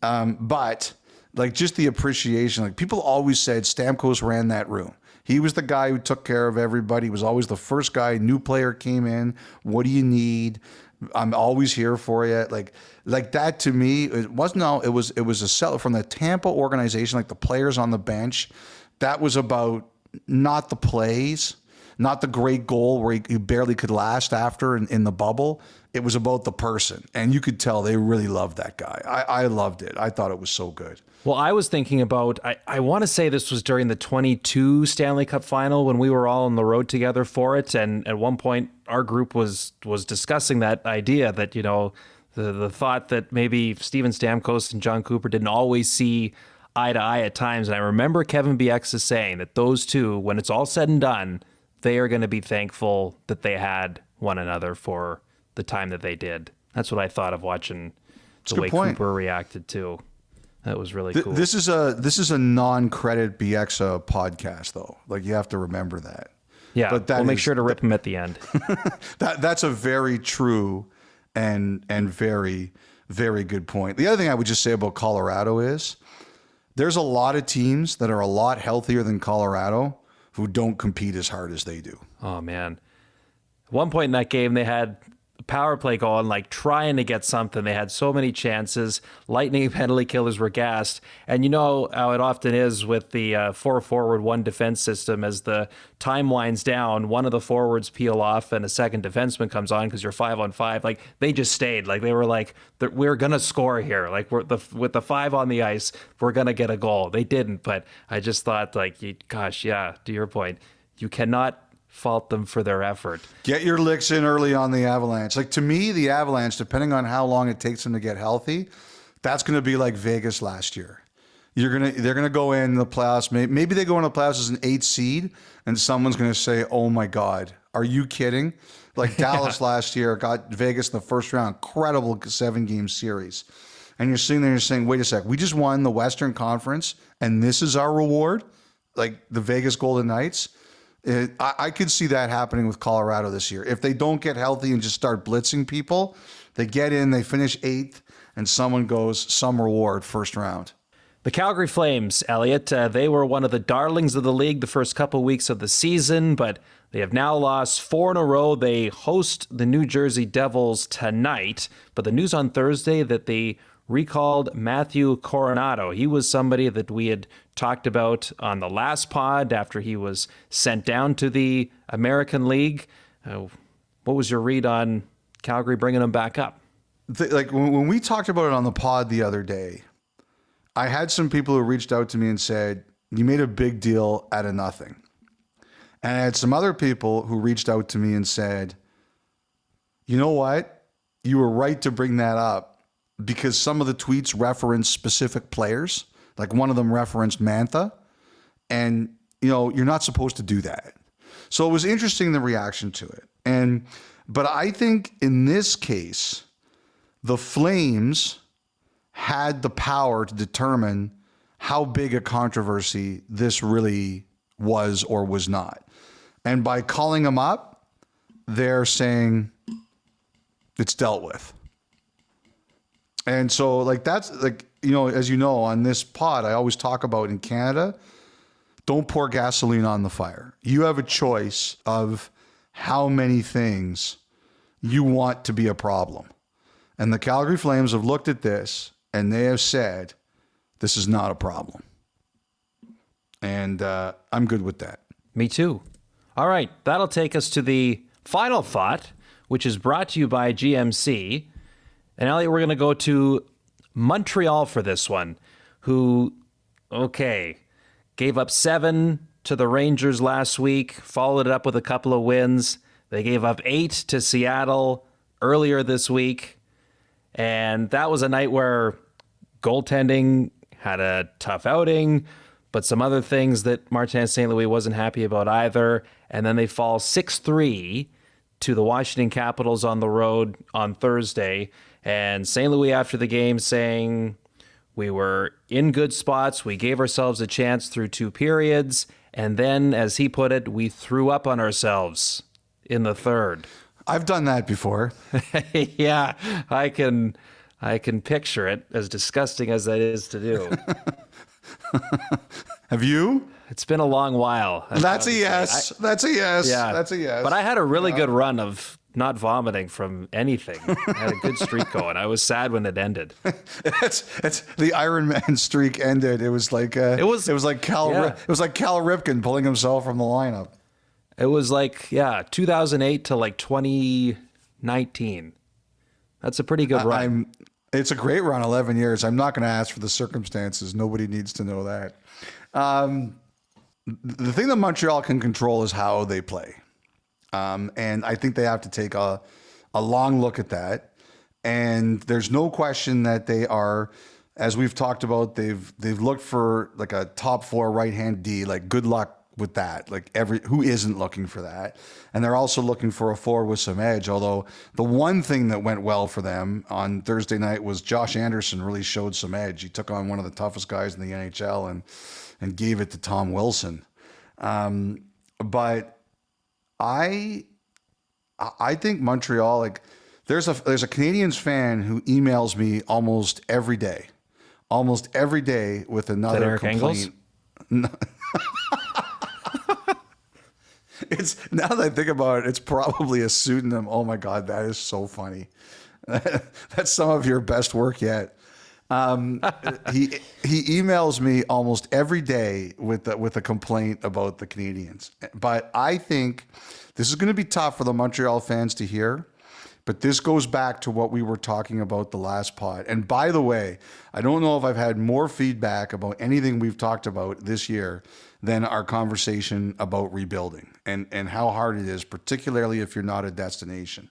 but like, just the appreciation. Like, people always said Stamkos ran that room. He was the guy who took care of everybody. He was always the first guy. New player came in. What do you need? I'm always here for you. Like that, to me, it was a sell from the Tampa organization, like the players on the bench. That was about not the plays, not the great goal where he barely could last after in the bubble. It was about the person. And you could tell they really loved that guy. I loved it. I thought it was so good. Well, I was thinking about, I want to say this was during the 22 Stanley Cup final when we were all on the road together for it. And at one point, our group was discussing that idea that, the thought that maybe Steven Stamkos and John Cooper didn't always see eye to eye at times. And I remember Kevin Bieksa saying that those two, when it's all said and done, they are going to be thankful that they had one another for the time that they did. That's what I thought of watching the way Cooper reacted too. That was really cool. This is a non-credit Bieksa podcast, though. Like, you have to remember that. Yeah, but we'll make sure to rip him at the end. That's a very true and very, very good point. The other thing I would just say about Colorado is there's a lot of teams that are a lot healthier than Colorado who don't compete as hard as they do. Oh, man. At one point in that game, they had a power play going, like trying to get something. They had so many chances. Lightning penalty killers were gassed. And you know how it often is with the 4 forward, 1 defense system. As the time winds down, one of the forwards peel off and a second defenseman comes on because you're 5-on-5. Like, they just stayed. Like, they were like, we're going to score here. Like, with the 5 on the ice, we're going to get a goal. They didn't, but I just thought, like, gosh, yeah, to your point, you cannot fault them for their effort. Get your licks in early on the Avalanche. Like, to me, the Avalanche, depending on how long it takes them to get healthy, that's going to be like Vegas last year. They're gonna go in the playoffs. Maybe they go in the playoffs as an 8 seed, and someone's going to say, "Oh my God, are you kidding?" Like Dallas last year got Vegas in the first round, incredible 7-game series, and you're sitting there and you're saying, "Wait a sec, we just won the Western Conference, and this is our reward?" Like the Vegas Golden Knights. I could see that happening with Colorado this year. If they don't get healthy and just start blitzing people, they get in, they finish 8th, and someone goes, some reward, first round. The Calgary Flames, Elliotte, they were one of the darlings of the league the first couple weeks of the season, but they have now lost 4 in a row. They host the New Jersey Devils tonight, but the news on Thursday that they recalled Matthew Coronato. He was somebody that we had talked about on the last pod after he was sent down to the American League. What was your read on Calgary bringing him back up? Like when we talked about it on the pod the other day, I had some people who reached out to me and said, you made a big deal out of nothing. And I had some other people who reached out to me and said, you know what? You were right to bring that up because some of the tweets reference specific players. Like one of them referenced Mantha. And, you know, you're not supposed to do that. So it was interesting, the reaction to it. But I think in this case, the Flames had the power to determine how big a controversy this really was or was not. And by calling him up, they're saying it's dealt with. And so, like, that's like, you know, as you know, on this pod, I always talk about in Canada, don't pour gasoline on the fire. You have a choice of how many things you want to be a problem. And the Calgary Flames have looked at this and they have said, this is not a problem. And I'm good with that. Me too. All right, that'll take us to the final thought, which is brought to you by GMC. And Elliotte, we're going to go to Montreal for this one, who, gave up 7 to the Rangers last week, followed it up with a couple of wins. They gave up 8 to Seattle earlier this week. And that was a night where goaltending had a tough outing, but some other things that Martin St. Louis wasn't happy about either. And then they fall 6-3 to the Washington Capitals on the road on Thursday. And St. Louis after the game saying, we were in good spots. We gave ourselves a chance through 2 periods. And then, as he put it, we threw up on ourselves in the third. I've done that before. Yeah, I can picture it, as disgusting as that is to do. Have you? It's been a long while. That's a yes. That's a yes. Yeah. That's a yes. But I had a really good run of not vomiting from anything. I had a good streak going. I was sad when it ended. it's the Iron Man streak ended. It was like it was like Cal Ripken pulling himself from the lineup. It was like 2008 to like 2019. That's a pretty good run. It's a great run, 11 years. I'm not going to ask for the circumstances. Nobody needs to know that. The thing that Montreal can control is how they play. And I think they have to take a long look at that. And there's no question that they are, as we've talked about, they've looked for like a top 4 right-hand D. Like, good luck with that. Like, who isn't looking for that? And they're also looking for a forward with some edge. Although the one thing that went well for them on Thursday night was Josh Anderson really showed some edge. He took on one of the toughest guys in the NHL and gave it to Tom Wilson. But I think Montreal, like, there's a Canadiens fan who emails me almost every day with another complaint. It's now that I think about it, it's probably a pseudonym. Oh my God, that is so funny. That's some of your best work yet. He emails me almost every day with a complaint about the Canadiens. But I think this is going to be tough for the Montreal fans to hear. But this goes back to what we were talking about the last pod. And by the way, I don't know if I've had more feedback about anything we've talked about this year than our conversation about rebuilding and how hard it is, particularly if you're not a destination.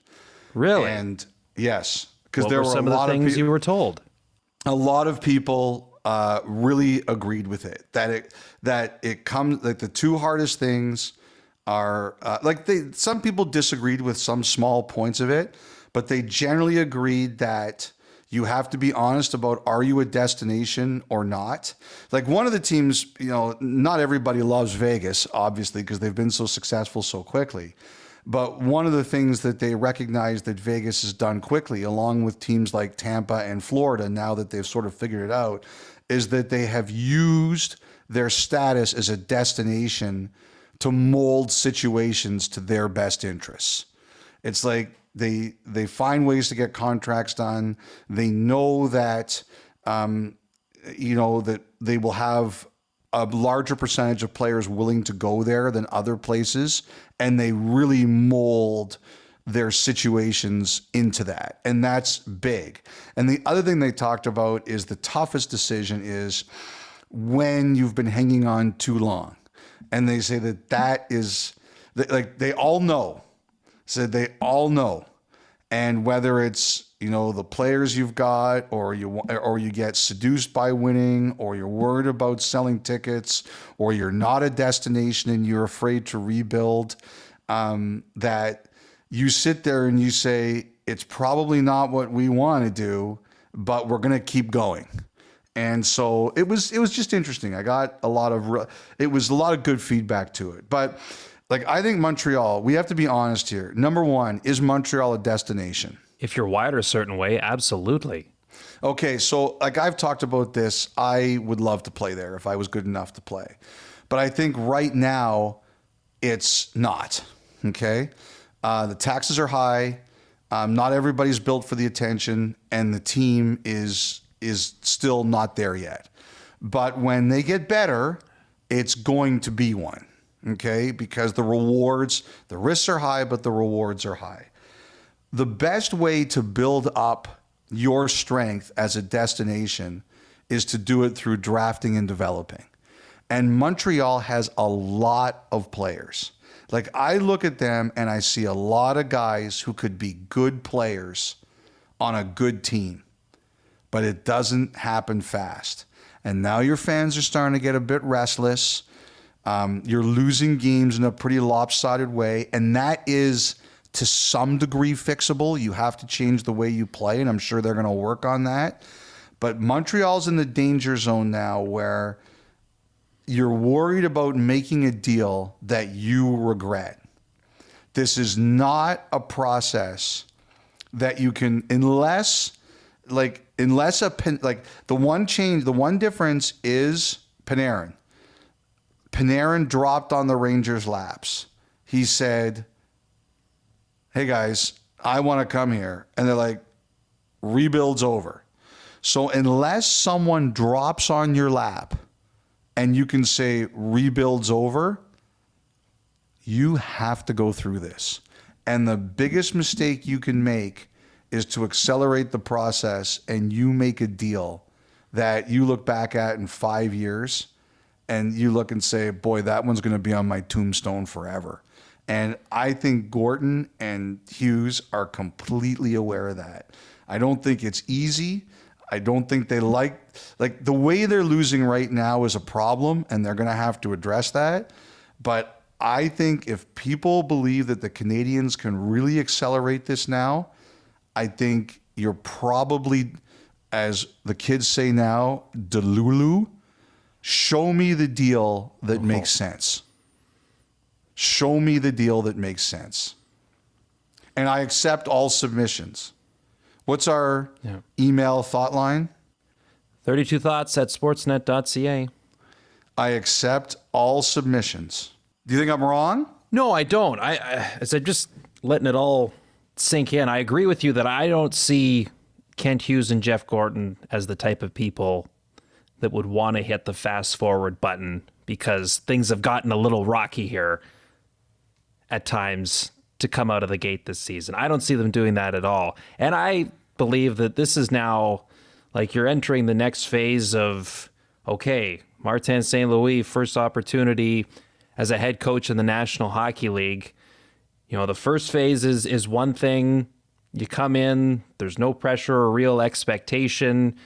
Really? And yes, because What there were were some a of lot the of things you were told. A lot of people really agreed with it. That it comes like the two hardest things are some people disagreed with some small points of it, but they generally agreed that you have to be honest about, are you a destination or not? Like one of the teams, not everybody loves Vegas, obviously, because they've been so successful so quickly. But one of the things that they recognize that Vegas has done quickly, along with teams like Tampa and Florida, now that they've sort of figured it out, is that they have used their status as a destination to mold situations to their best interests. It's like they find ways to get contracts done. They know that that they will have a larger percentage of players willing to go there than other places, and they really mold their situations into that. And that's big. And the other thing they talked about is the toughest decision is when you've been hanging on too long. And they say that is like they all know. Said they all know. And whether it's the players you've got, or you get seduced by winning, or you're worried about selling tickets, or you're not a destination and you're afraid to rebuild, that you sit there and you say, it's probably not what we want to do, but we're going to keep going. And so it was just interesting. I got a lot of good feedback to it. But I think Montreal, we have to be honest here. Number one, is Montreal a destination? If you're wired a certain way, absolutely. Okay, so I've talked about this. I would love to play there if I was good enough to play. But I think right now it's not. Okay? The taxes are high. Not everybody's built for the attention, and the team is still not there yet. But when they get better, it's going to be one, okay? Because the risks are high, but the rewards are high. The best way to build up your strength as a destination is to do it through drafting and developing. And Montreal has a lot of players. I look at them and I see a lot of guys who could be good players on a good team. But it doesn't happen fast. And now your fans are starting to get a bit restless. You're losing games in a pretty lopsided way. And that is, to some degree, fixable. You have to change the way you play, and I'm sure they're going to work on that. But Montreal's in the danger zone now where you're worried about making a deal that you regret. This is not a process that you can, the one difference is Panarin. Panarin dropped on the Rangers' laps. He said, hey guys, I want to come here. And they're like, rebuild's over. So unless someone drops on your lap and you can say rebuild's over, you have to go through this. And the biggest mistake you can make is to accelerate the process and you make a deal that you look back at in 5 years and you look and say, boy, that one's going to be on my tombstone forever. And I think Gorton and Hughes are completely aware of that. I don't think it's easy. I don't think they like the way they're losing right now is a problem, and they're going to have to address that. But I think if people believe that the Canadiens can really accelerate this now, I think you're probably, as the kids say now, delulu. Show me the deal that makes sense. Show me the deal that makes sense. And I accept all submissions. What's our email thought line? 32thoughts@sportsnet.ca. I accept all submissions. Do you think I'm wrong? No, I don't. As I'm just letting it all sink in, I agree with you that I don't see Kent Hughes and Jeff Gorton as the type of people that would want to hit the fast forward button, because things have gotten a little rocky here at times to come out of the gate this season. I don't see them doing that at all. And I believe that this is now like you're entering the next phase of, okay, Martin St. Louis, first opportunity as a head coach in the National Hockey League. You know, the first phase is one thing. You come in, there's no pressure or real expectation.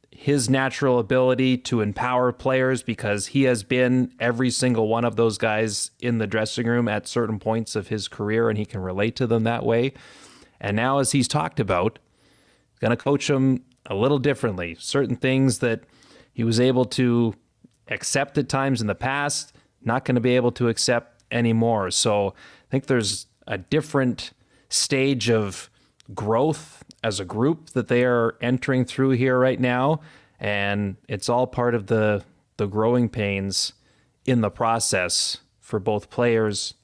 His natural ability to empower players, because he has been every single one of those guys in the dressing room at certain points of his career, and he can relate to them that way. And now, as he's talked about, he's going to coach them a little differently. Certain things that he was able to accept at times in the past, not going to be able to accept anymore. So I think there's a different stage of growth as a group that they are entering through here right now. And it's all part of the growing pains in the process for both players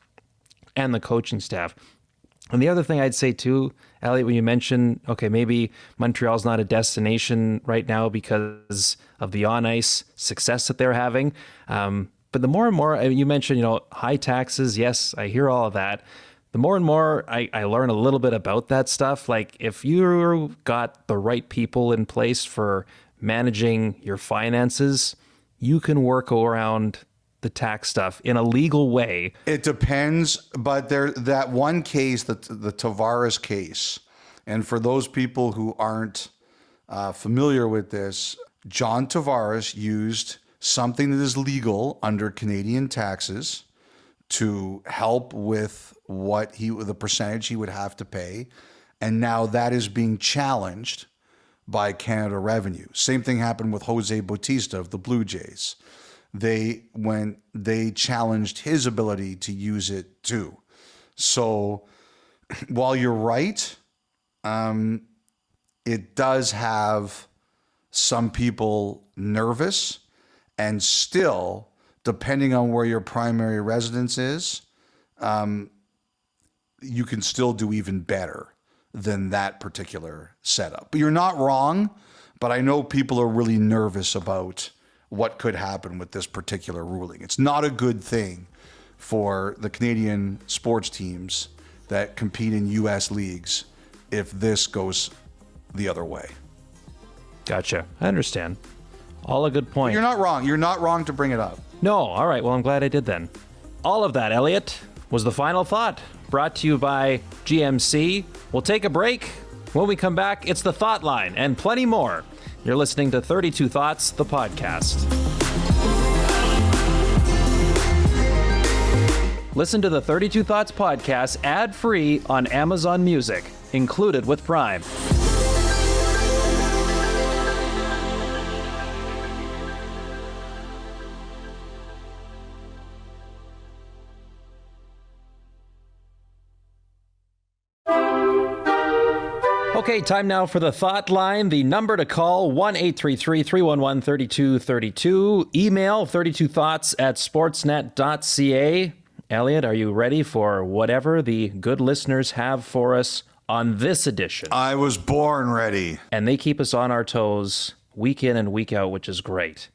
and the coaching staff. And the other thing I'd say too, Elliotte, when you mentioned, okay, maybe Montreal's not a destination right now because of the on-ice success that they're having. But the more and more, you mentioned, high taxes. Yes, I hear all of that. The more and more I learn a little bit about that stuff. Like, if you got the right people in place for managing your finances, you can work around the tax stuff in a legal way. It depends, but that one case, the Tavares case, and for those people who aren't familiar with this, John Tavares used something that is legal under Canadian taxes to help with the percentage he would have to pay. And now that is being challenged by Canada Revenue. Same thing happened with Jose Bautista of the Blue Jays. When they challenged his ability to use it too. So while you're right, it does have some people nervous, and still, depending on where your primary residence is, you can still do even better than that particular setup. But you're not wrong, but I know people are really nervous about what could happen with this particular ruling. It's not a good thing for the Canadian sports teams that compete in U.S. leagues if this goes the other way. Gotcha. I understand. All a good point. You're not wrong. You're not wrong to bring it up. No. All right. Well, I'm glad I did then. All of that, Elliotte, was the final thought, brought to you by GMC. We'll take a break. When we come back, it's the Thought Line and plenty more. You're listening to 32 Thoughts, the podcast. Listen to the 32 Thoughts podcast ad-free on Amazon Music, included with Prime. Okay, time now for the Thought Line. The number to call, 1-833-311-3232. Email 32thoughts@sportsnet.ca. Elliotte, are you ready for whatever the good listeners have for us on this edition? I was born ready. And they keep us on our toes week in and week out, which is great.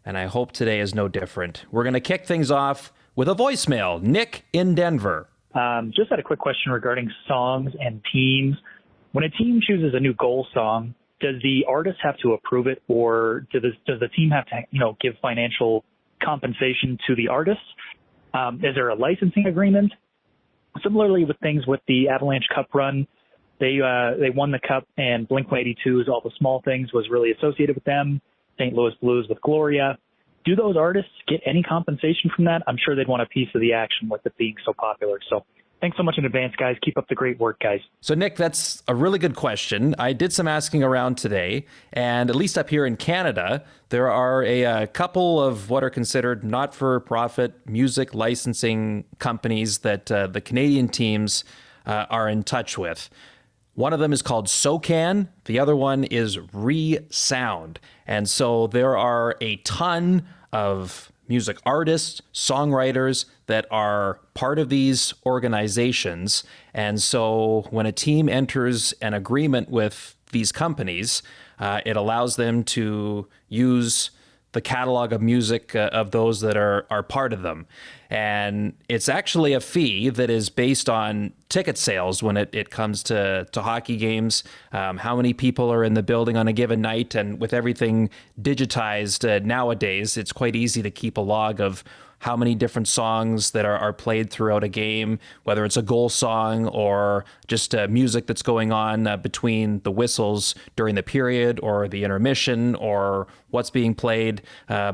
And I hope today is no different. We're going to kick things off with a voicemail. Nick in Denver. Just had a quick question regarding songs and teams. When a team chooses a new goal song, does the artist have to approve it, or does the team have to, give financial compensation to the artist? Is there a licensing agreement? Similarly, with things with the Avalanche Cup run, they won the Cup, and Blink-182's All the Small Things was really associated with them. St. Louis Blues with Gloria. Do those artists get any compensation from that? I'm sure they'd want a piece of the action with it being so popular. So thanks so much in advance, guys. Keep up the great work, guys. So, Nick, that's a really good question. I did some asking around today, and at least up here in Canada, there are a couple of what are considered not-for-profit music licensing companies that the Canadian teams are in touch with. One of them is called SOCAN. The other one is ReSound. And so there are a ton of music artists, songwriters that are part of these organizations. And so when a team enters an agreement with these companies, it allows them to use the catalog of music of those that are part of them. And it's actually a fee that is based on ticket sales when it comes to hockey games, how many people are in the building on a given night. And with everything digitized nowadays, it's quite easy to keep a log of how many different songs that are played throughout a game, whether it's a goal song or just music that's going on between the whistles during the period or the intermission or what's being played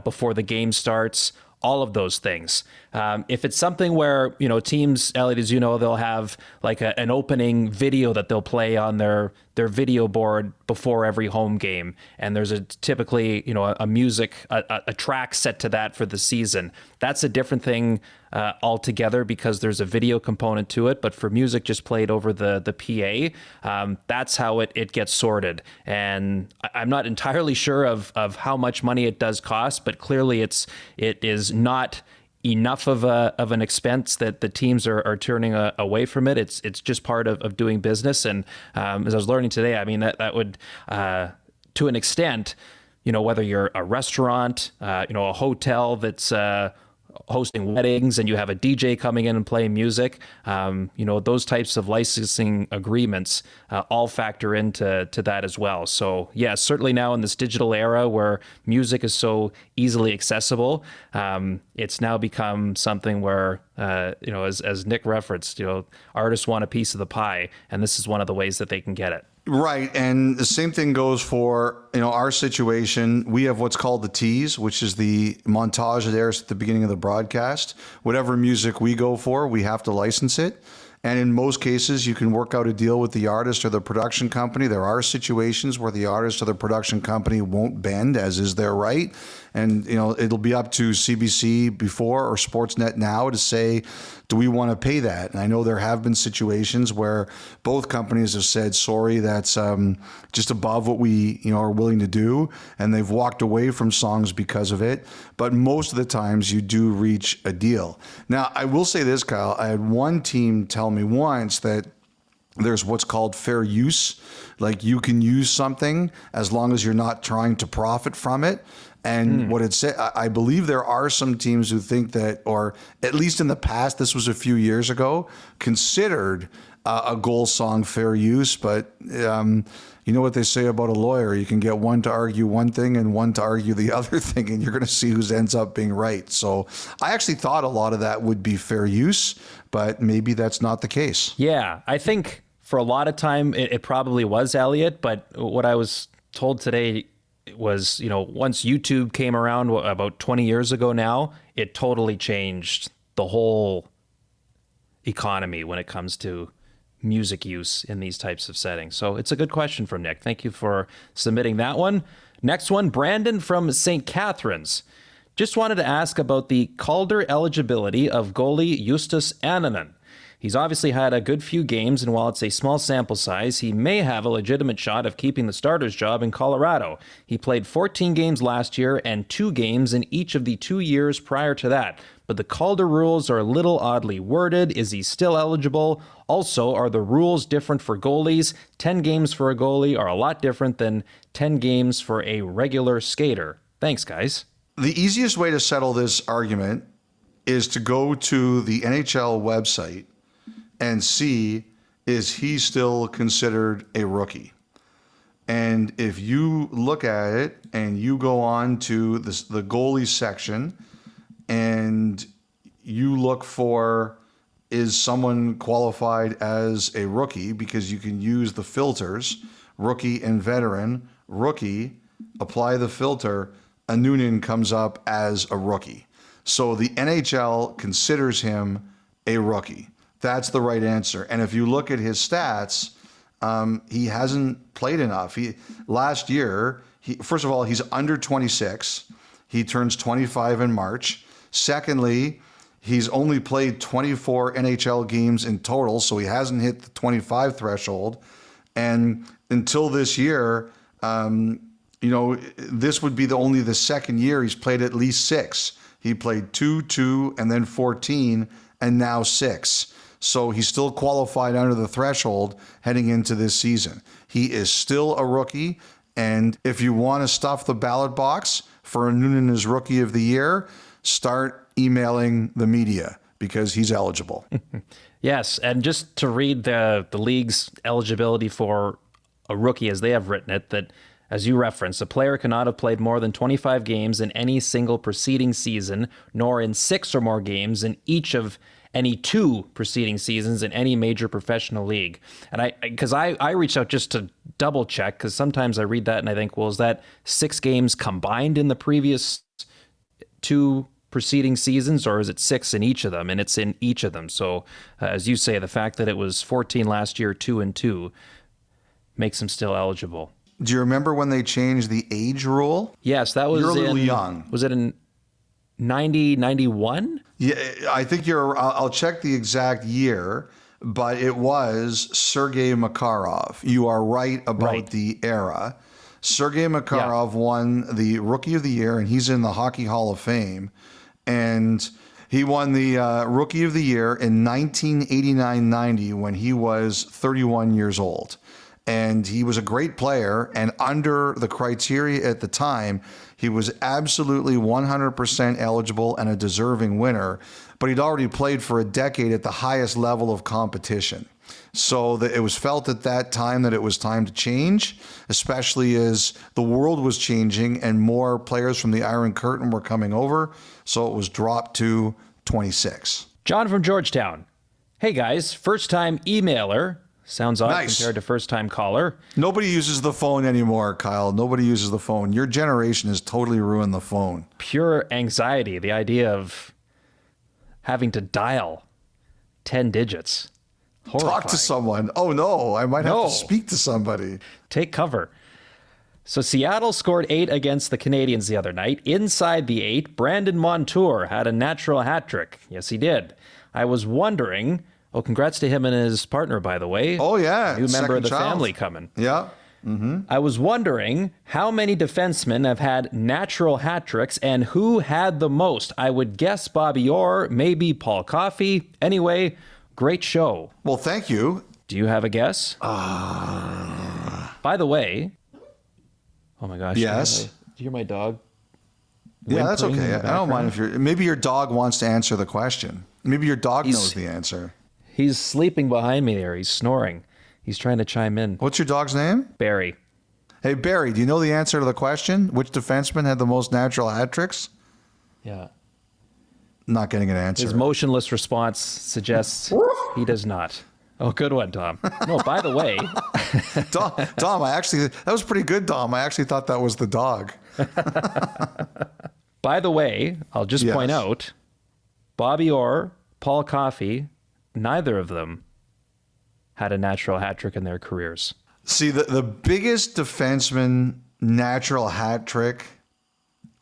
before the game starts. All of those things. If it's something where, teams, Elliotte, as you know, they'll have like an opening video that they'll play on their video board before every home game. And there's typically, a music, a track set to that for the season. That's a different thing altogether because there's a video component to it. But for music just played over the PA, that's how it gets sorted. And I'm not entirely sure of how much money it does cost, but clearly it is not enough of an expense that the teams are turning away from it. It's just part of doing business. And as I was learning today, I mean, that would, to an extent, whether you're a restaurant, a hotel that's hosting weddings and you have a DJ coming in and playing music, those types of licensing agreements all factor into that as well. So yeah, certainly now in this digital era where music is so easily accessible, it's now become something where, as Nick referenced, artists want a piece of the pie, and this is one of the ways that they can get it. Right. And the same thing goes for, our situation. We have what's called the tease, which is the montage that airs at the beginning of the broadcast. Whatever music we go for, we have to license it. And in most cases, you can work out a deal with the artist or the production company. There are situations where the artist or the production company won't bend, as is their right. And, it'll be up to CBC before or Sportsnet now to say, do we want to pay that? And I know there have been situations where both companies have said, sorry, that's just above what we are willing to do. And they've walked away from songs because of it. But most of the times you do reach a deal. Now, I will say this, Kyle. I had one team tell me once that there's what's called fair use. Like you can use something as long as you're not trying to profit from it. And what it said, I believe there are some teams who think that, or at least in the past, this was a few years ago, considered a goal song fair use. But you know what they say about a lawyer? You can get one to argue one thing and one to argue the other thing, and you're going to see who ends up being right. So I actually thought a lot of that would be fair use, but maybe that's not the case. Yeah, I think for a lot of time it probably was, Elliotte. But what I was told today was, once YouTube came around about 20 years ago now, it totally changed the whole economy when it comes to music use in these types of settings. So it's a good question from Nick. Thank you for submitting that one. Next one, Brandon from St. Catharines. Just wanted to ask about the Calder eligibility of goalie Justus Annunen. He's obviously had a good few games, and while it's a small sample size, he may have a legitimate shot of keeping the starter's job in Colorado. He played 14 games last year and 2 games in each of the 2 years prior to that. But the Calder rules are a little oddly worded. Is he still eligible? Also, are the rules different for goalies? 10 games for a goalie are a lot different than 10 games for a regular skater. Thanks, guys. The easiest way to settle this argument is to go to the NHL website and see, is he still considered a rookie? And if you look at it and you go on to the goalie section and you look for, is someone qualified as a rookie, because you can use the filters, rookie and veteran, rookie, apply the filter, Annunen comes up as a rookie. So the NHL considers him a rookie. That's the right answer. And if you look at his stats, he hasn't played enough. Last year, first of all, he's under 26. He turns 25 in March. Secondly, he's only played 24 NHL games in total, so he hasn't hit the 25 threshold. And until this year, this would be only the second year he's played at least 6. He played 2, 2, and then 14, and now 6. So he's still qualified under the threshold heading into this season. He is still a rookie. And if you want to stuff the ballot box for Noonan as Rookie of the Year, start emailing the media because he's eligible. Yes, and just to read the league's eligibility for a rookie as they have written it, that as you referenced, a player cannot have played more than 25 games in any single preceding season, nor in 6 or more games in each of any 2 preceding seasons in any major professional league. And because I reached out just to double check, because sometimes I read that and I think, well, is that 6 games combined in the previous 2 preceding seasons, or is it 6 in each of them? And it's in each of them. So as you say, the fact that it was 14 last year, 2 and 2, makes him still eligible. Do you remember when they changed the age rule? Yes, that was You're a little young. Was it in 91? Yeah, I think I'll check the exact year, but it was Sergei Makarov. You are right about the era. Sergei Makarov won the Rookie of the Year, and he's in the Hockey Hall of Fame. And he won the Rookie of the Year in 1989-90 when he was 31 years old. And he was a great player, and under the criteria at the time, he was absolutely 100% eligible and a deserving winner, but he'd already played for a decade at the highest level of competition. So that it was felt at that time that it was time to change, especially as the world was changing and more players from the Iron Curtain were coming over. So it was dropped to 26. John from Georgetown. Hey guys, first-time emailer. Sounds odd compared to first-time caller. Nobody uses the phone anymore, Kyle. Nobody uses the phone. Your generation has totally ruined the phone. Pure anxiety, the idea of having to dial 10 digits. Horrifying. Talk to someone. Oh, no, I might have to speak to somebody. Take cover. So Seattle scored 8 against the Canadiens the other night. Inside the 8, Brandon Montour had a natural hat trick. Yes, he did. I was wondering... Oh, congrats to him and his partner, by the way. Oh, yeah. New member of the family coming. Yeah. Mm-hmm. I was wondering how many defensemen have had natural hat tricks and who had the most. I would guess Bobby Orr, maybe Paul Coffey. Anyway, great show. Well, thank you. Do you have a guess? By the way, oh my gosh. Yes. Do you hear my dog? Yeah, that's okay. I don't mind if maybe your dog wants to answer the question. Maybe your dog knows the answer. He's sleeping behind me there. He's snoring. He's trying to chime in. What's your dog's name? Barry. Hey, Barry, do you know the answer to the question? Which defenseman had the most natural hat tricks? Yeah. Not getting an answer. His motionless response suggests he does not. Oh, good one, Dom. No, by the way. Dom, that was pretty good, Dom. I actually thought that was the dog. By the way, I'll just point out, Bobby Orr, Paul Coffey, neither of them had a natural hat trick in their careers. See, the biggest defenseman natural hat trick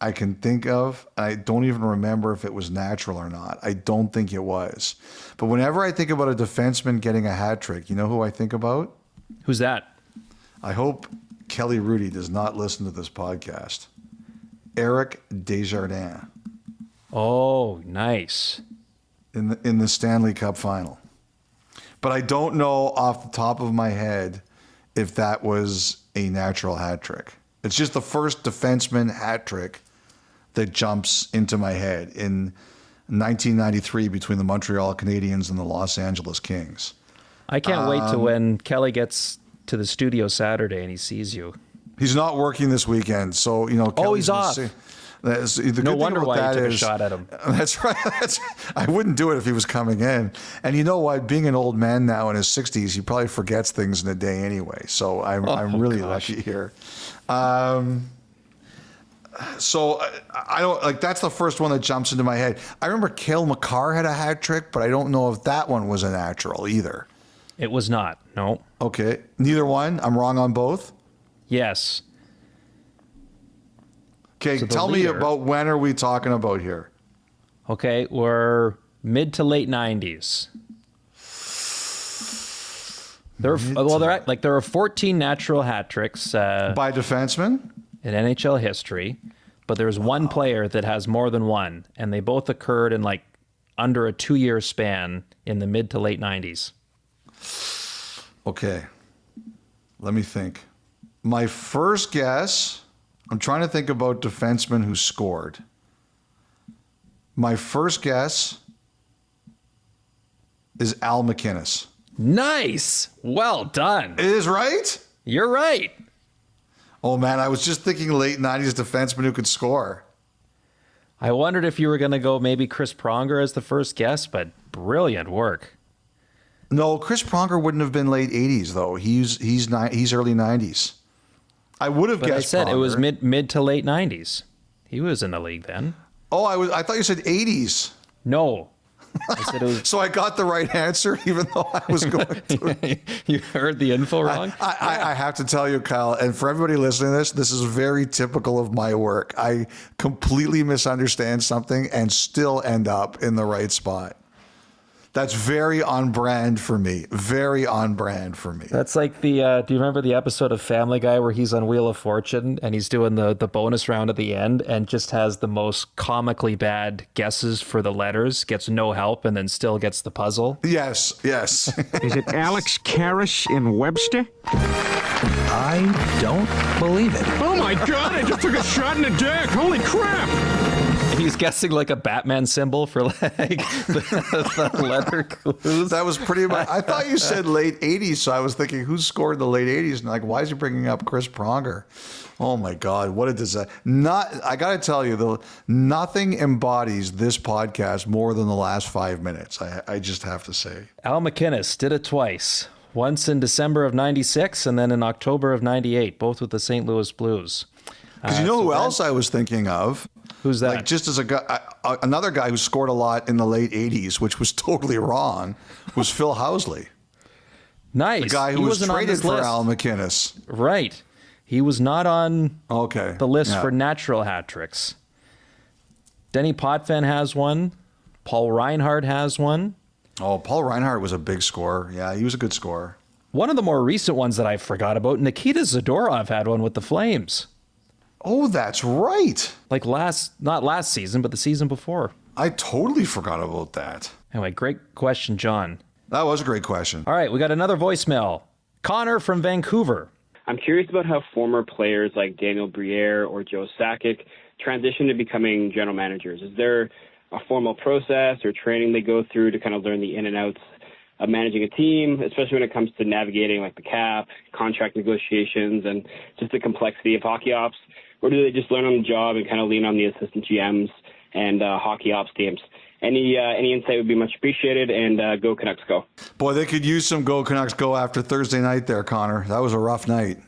I can think of, I don't even remember if it was natural or not. I don't think it was. But whenever I think about a defenseman getting a hat trick, you know who I think about? Who's that? I hope Kelly Rudy does not listen to this podcast. Eric Desjardins. Oh, nice. In the Stanley Cup final. But I don't know off the top of my head if that was a natural hat trick. It's just the first defenseman hat trick that jumps into my head in 1993 between the Montreal Canadiens and the Los Angeles Kings. I can't wait to when Kelly gets to the studio Saturday and he sees you. He's not working this weekend, so, Kelly's he's off. No wonder why you took a shot at him. That's right. I wouldn't do it if he was coming in. And you know what? Being an old man now in his 60s, he probably forgets things in a day anyway. So I'm really lucky here. So I don't that's the first one that jumps into my head. I remember Cale Makar had a hat trick, but I don't know if that one was a natural either. It was not. No. Okay. Neither one. I'm wrong on both. Yes. Okay, so tell me about when are we talking about here? Okay, we're mid to late 90s. There are 14 natural hat tricks by defensemen in NHL history. but there's one player that has more than one, and they both occurred in like under a 2-year span in the mid to late 90s. Okay. Let me think. My first guess, I'm trying to think about defensemen who scored. My first guess is Al MacInnis. Nice. Well done. It is right? You're right. Oh, man, I was just thinking late 90s defenseman who could score. I wondered if you were going to go maybe Chris Pronger as the first guess, but brilliant work. No, Chris Pronger wouldn't have been late 80s, though. He's early 90s. I would have But guessed I said Pronger. it was mid to late 90s. He was in the league then. Oh, I thought you said 80s. No. I said it was. So I got the right answer, even though I was going to. You heard the info wrong? I have to tell you, Kyle, and for everybody listening to this is very typical of my work. I completely misunderstand something and still end up in the right spot. That's very on brand for me. Very on brand for me. That's like the, do you remember the episode of Family Guy where he's on Wheel of Fortune and he's doing the bonus round at the end and just has the most comically bad guesses for the letters, gets no help, and then still gets the puzzle? Yes. Is it Alex Karras in Webster? I don't believe it. Oh my God, I just took a shot in the dick. Holy crap. He's guessing like a Batman symbol for like the letter clues. That was pretty much. I thought you said late 80s, so I was thinking, who scored the late 80s? And like, why is he bringing up Chris Pronger? Oh my God, what a disaster! I got to tell you, though, nothing embodies this podcast more than the last 5 minutes. I just have to say. Al MacInnis did it twice. Once in December of 96 and then in October of 98, both with the St. Louis Blues. Because you know who else I was thinking of? Who's that? Like just as a guy, another guy who scored a lot in the late 80s, which was totally wrong, was Phil Housley. Nice. The guy who was traded for Al MacInnis. Right. He was not on the list for natural hat tricks. Denny Potvin has one. Paul Reinhart has one. Oh, Paul Reinhart was a big scorer. Yeah, he was a good scorer. One of the more recent ones that I forgot about, Nikita Zadorov had one with the Flames. Oh, that's right. Like not last season, but the season before. I totally forgot about that. Anyway, great question, John. That was a great question. All right, we got another voicemail. Connor from Vancouver. I'm curious about how former players like Daniel Briere or Joe Sakic transition to becoming general managers. Is there a formal process or training they go through to kind of learn the in and outs of managing a team, especially when it comes to navigating like the cap, contract negotiations, and just the complexity of hockey ops? Or do they just learn on the job and kind of lean on the assistant GMs and hockey ops teams? Any insight would be much appreciated, and go Canucks go. Boy, they could use some go Canucks go after Thursday night there, Connor. That was a rough night.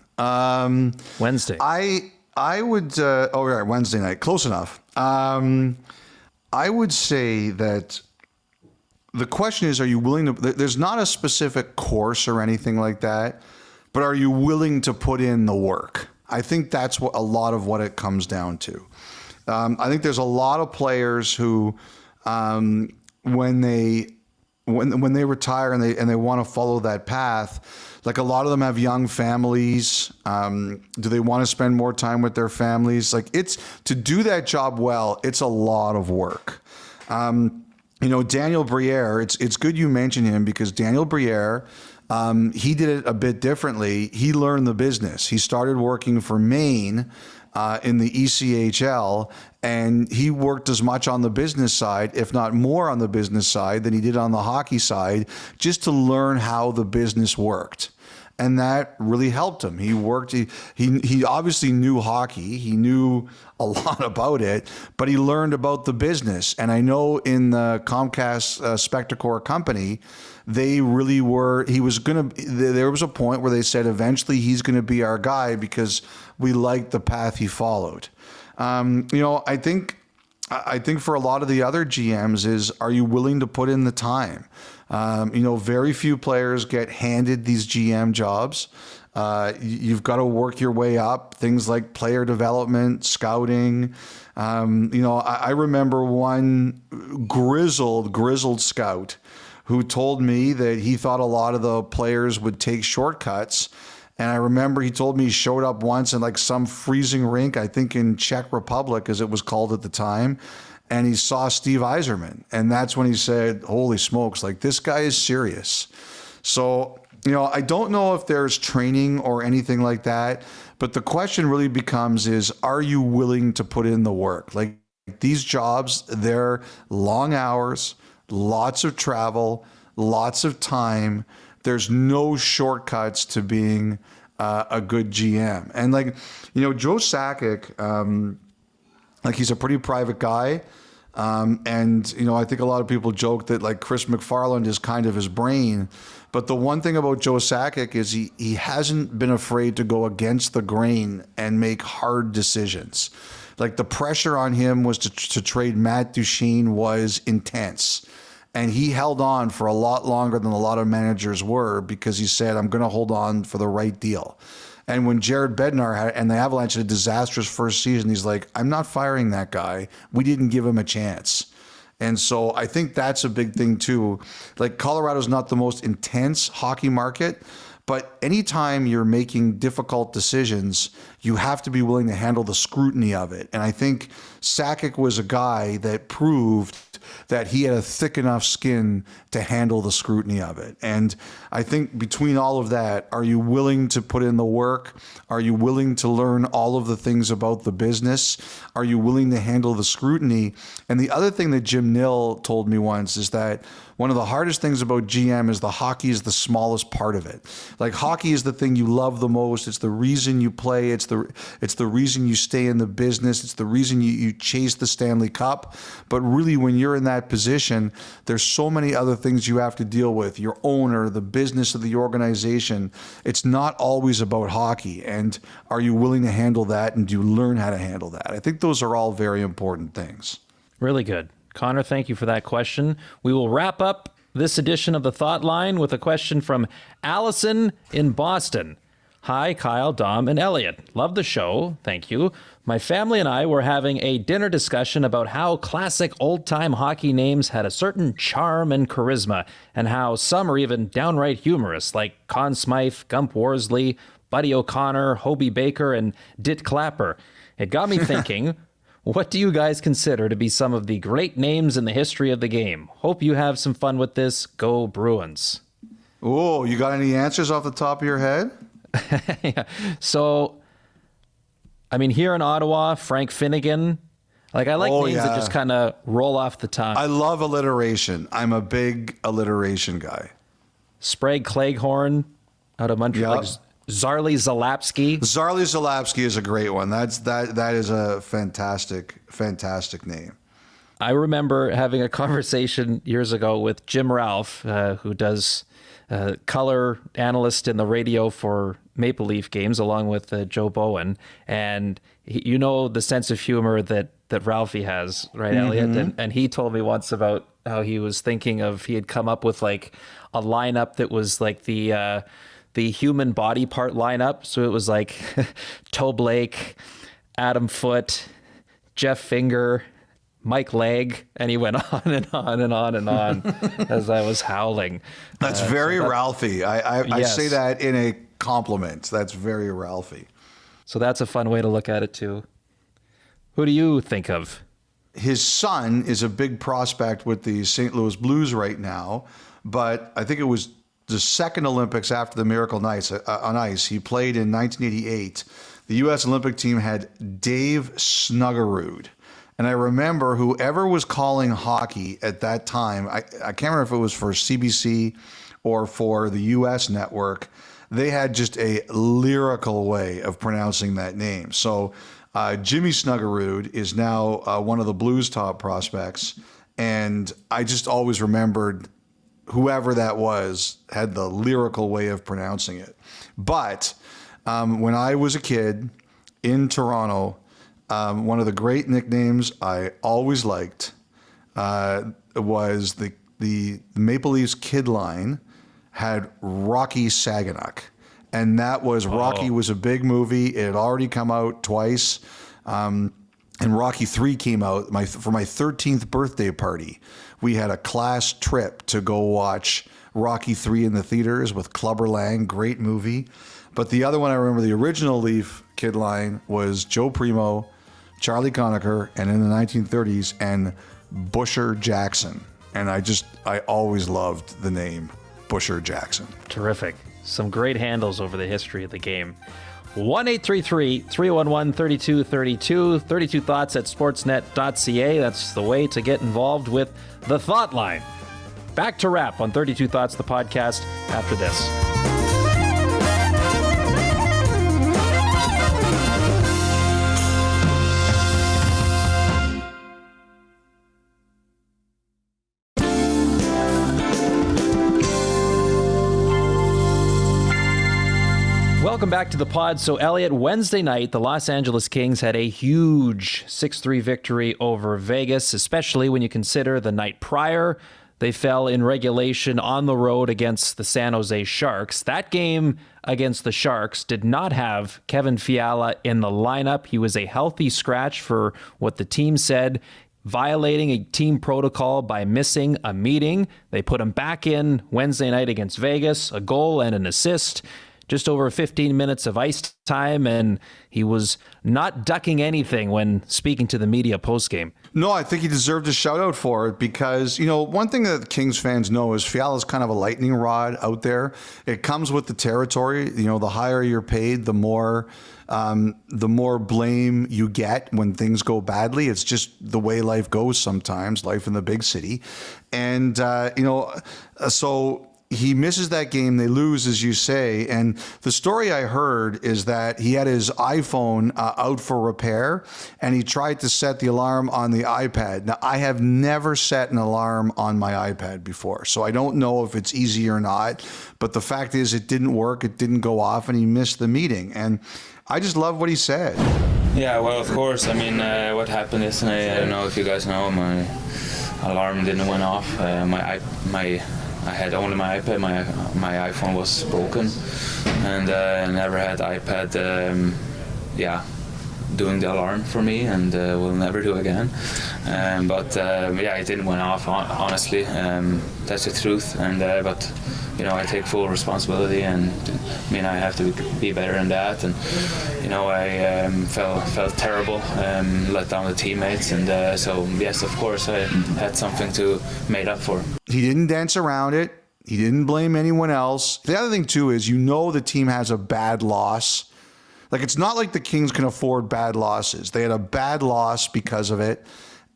Wednesday. I would, right, Wednesday night. Close enough. I would say that the question is, are you willing to, there's not a specific course or anything like that, but are you willing to put in the work? I think that's what a lot of what it comes down to. I think there's a lot of players who, when they retire and they want to follow that path, like a lot of them have young families. Do they want to spend more time with their families? Like it's to do that job well, it's a lot of work. Daniel Briere, it's good you mentioned him because Daniel Briere, he did it a bit differently. He learned the business. He started working for Maine in the ECHL, and he worked as much on the business side, if not more on the business side, than he did on the hockey side, just to learn how the business worked. And that really helped him. He worked, he obviously knew hockey. He knew a lot about it, but he learned about the business. And I know in the Comcast Spectacor company, they really were, there was a point where they said eventually he's going to be our guy because we liked the path he followed. I think for a lot of the other GMs is, are you willing to put in the time? Very few players get handed these GM jobs. You've got to work your way up. Things like player development, scouting. I remember one grizzled scout who told me that he thought a lot of the players would take shortcuts And I remember he told me he showed up once in like some freezing rink, I think in Czech Republic, as it was called at the time. And he saw Steve Yzerman. And that's when he said, holy smokes, like this guy is serious. So, I don't know if there's training or anything like that, but the question really becomes is, are you willing to put in the work? Like these jobs, they're long hours, lots of travel, lots of time. There's no shortcuts to being a good GM. And Joe Sakic, he's a pretty private guy. I think a lot of people joke that like Chris McFarland is kind of his brain. But the one thing about Joe Sakic is he hasn't been afraid to go against the grain and make hard decisions. Like the pressure on him was to trade Matt Duchene was intense. And he held on for a lot longer than a lot of managers were because he said, I'm going to hold on for the right deal. And when Jared Bednar and the Avalanche had a disastrous first season, he's like, I'm not firing that guy. We didn't give him a chance. And so I think that's a big thing too. Like Colorado's not the most intense hockey market, but anytime you're making difficult decisions, you have to be willing to handle the scrutiny of it. And I think Sakic was a guy that proved that he had a thick enough skin to handle the scrutiny of it. And I think between all of that, are you willing to put in the work? Are you willing to learn all of the things about the business? Are you willing to handle the scrutiny? And the other thing that Jim Nill told me once is that one of the hardest things about GM is the hockey is the smallest part of it. Like hockey is the thing you love the most. It's the reason you play. It's the reason you stay in the business. It's the reason you chase the Stanley Cup. But really, when you're in that position, there's so many other things you have to deal with. Your owner, the business of the organization. It's not always about hockey. And are you willing to handle that? And do you learn how to handle that? I think those are all very important things. Really good. Connor, thank you for that question. We will wrap up this edition of the Thought Line with a question from Allison in Boston. Hi, Kyle, Dom, and Elliotte. Love the show. Thank you. My family and I were having a dinner discussion about how classic old-time hockey names had a certain charm and charisma, and how some are even downright humorous, like Conn Smythe, Gump Worsley, Buddy O'Connor, Hobie Baker, and Dit Clapper. It got me thinking, what do you guys consider to be some of the great names in the history of the game? Hope you have some fun with this. Go Bruins. Oh, you got any answers off the top of your head? Yeah. So, I mean, here in Ottawa, Frank Finnegan. Like, I like names that just kind of roll off the tongue. I love alliteration. I'm a big alliteration guy. Sprague Cleghorn out of Montreal. Yep. Like Zarly Zalapsky. Zarly Zalapsky is a great one. That is a fantastic name. I remember having a conversation years ago with Jim Ralph, who does color analyst in the radio for Maple Leaf games, along with Joe Bowen. And the sense of humor that Ralphie has, right, Elliotte? And he told me once about how he was thinking of, he had come up with like a lineup that was like the human body part lineup. So it was like Toe Blake, Adam Foote, Jeff Finger, Mike Legg, and he went on and on and on and on as I was howling. That's very Ralphie. I yes. say that in a compliment. That's very Ralphie. So that's a fun way to look at it too. Who do you think of? His son is a big prospect with the St. Louis Blues right now, but I think it was the second Olympics after the Miracle Nights on ice. He played in 1988. The U.S. Olympic team had Dave Snuggerud. And I remember whoever was calling hockey at that time, I can't remember if it was for CBC or for the U.S. network, they had just a lyrical way of pronouncing that name. So Jimmy Snuggerud is now one of the Blues' top prospects. And I just always remembered whoever that was had the lyrical way of pronouncing it. But when I was a kid in Toronto, one of the great nicknames I always liked was the Maple Leafs kid line had Rocky Saganuk. And that was Rocky was a big movie. It had already come out twice. and Rocky 3 came out for my 13th birthday party. We had a class trip to go watch Rocky 3 in the theaters with Clubber Lang. Great movie. But the other one I remember, the original Leaf kid line, was Joe Primo, Charlie Conacher, and in the 1930s, and Busher Jackson. And I always loved the name Busher Jackson. Terrific. Some great handles over the history of the game. 1-833-311-3232. 32 Thoughts at sportsnet.ca. That's the way to get involved with the Thought Line. Back to wrap on 32 Thoughts, the podcast, after this. Welcome back to the pod. So, Elliotte, Wednesday night, the Los Angeles Kings had a huge 6-3 victory over Vegas, especially when you consider the night prior, they fell in regulation on the road against the San Jose Sharks. That game against the Sharks did not have Kevin Fiala in the lineup. He was a healthy scratch for what the team said, violating a team protocol by missing a meeting. They put him back in Wednesday night against Vegas, a goal and an assist. Just over 15 minutes of ice time, and he was not ducking anything when speaking to the media postgame. No, I think he deserved a shout out for it because, one thing that Kings fans know is Fiala's kind of a lightning rod out there. It comes with the territory. The higher you're paid, the more blame you get when things go badly. It's just the way life goes sometimes, life in the big city. And, so he misses that game. They lose, as you say. And the story I heard is that he had his iPhone out for repair, and he tried to set the alarm on the iPad. Now, I have never set an alarm on my iPad before, so I don't know if it's easy or not. But the fact is, it didn't work. It didn't go off, and he missed the meeting. And I just love what he said. Yeah, well, of course. I mean, what happened yesterday, I don't know if you guys know, my alarm didn't went off. I had only my iPad. My iPhone was broken, and I never had iPad. Doing the alarm for me, and will never do again. But it didn't went off. Honestly, that's the truth. And but I take full responsibility, and I have to be better than that. And I felt terrible, let down the teammates, and so yes, of course, I had something to make up for. He didn't dance around it. He didn't blame anyone else. The other thing too is the team has a bad loss. Like, it's not like the Kings can afford bad losses. They had a bad loss because of it,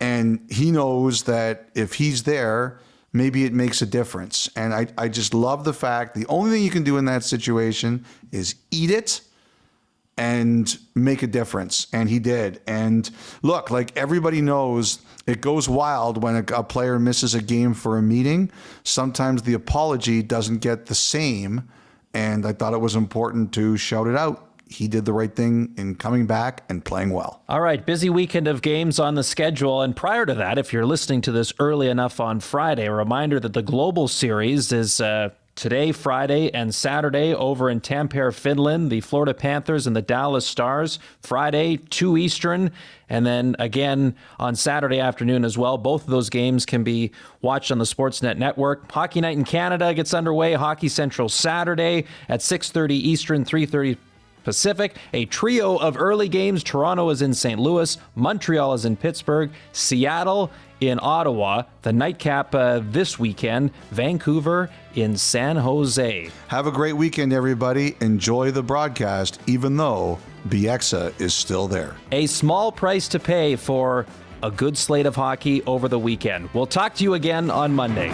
and he knows that if he's there, maybe it makes a difference. And I just love the fact the only thing you can do in that situation is eat it and make a difference. And he did. And look, like everybody knows, it goes wild when a player misses a game for a meeting. Sometimes the apology doesn't get the same. And I thought it was important to shout it out. He did the right thing in coming back and playing well. All right, busy weekend of games on the schedule. And prior to that, if you're listening to this early enough on Friday, a reminder that the Global Series is today, Friday, and Saturday over in Tampere, Finland. The Florida Panthers and the Dallas Stars. Friday, 2 Eastern. And then again on Saturday afternoon as well. Both of those games can be watched on the Sportsnet network. Hockey Night in Canada gets underway. Hockey Central Saturday at 6:30 Eastern, 3:30 Pacific. A trio of early games. Toronto is in St. Louis. Montreal is in Pittsburgh. Seattle in Ottawa. The nightcap this weekend. Vancouver in San Jose. Have a great weekend, everybody. Enjoy the broadcast, even though Bieksa is still there. A small price to pay for a good slate of hockey over the weekend. We'll talk to you again on Monday.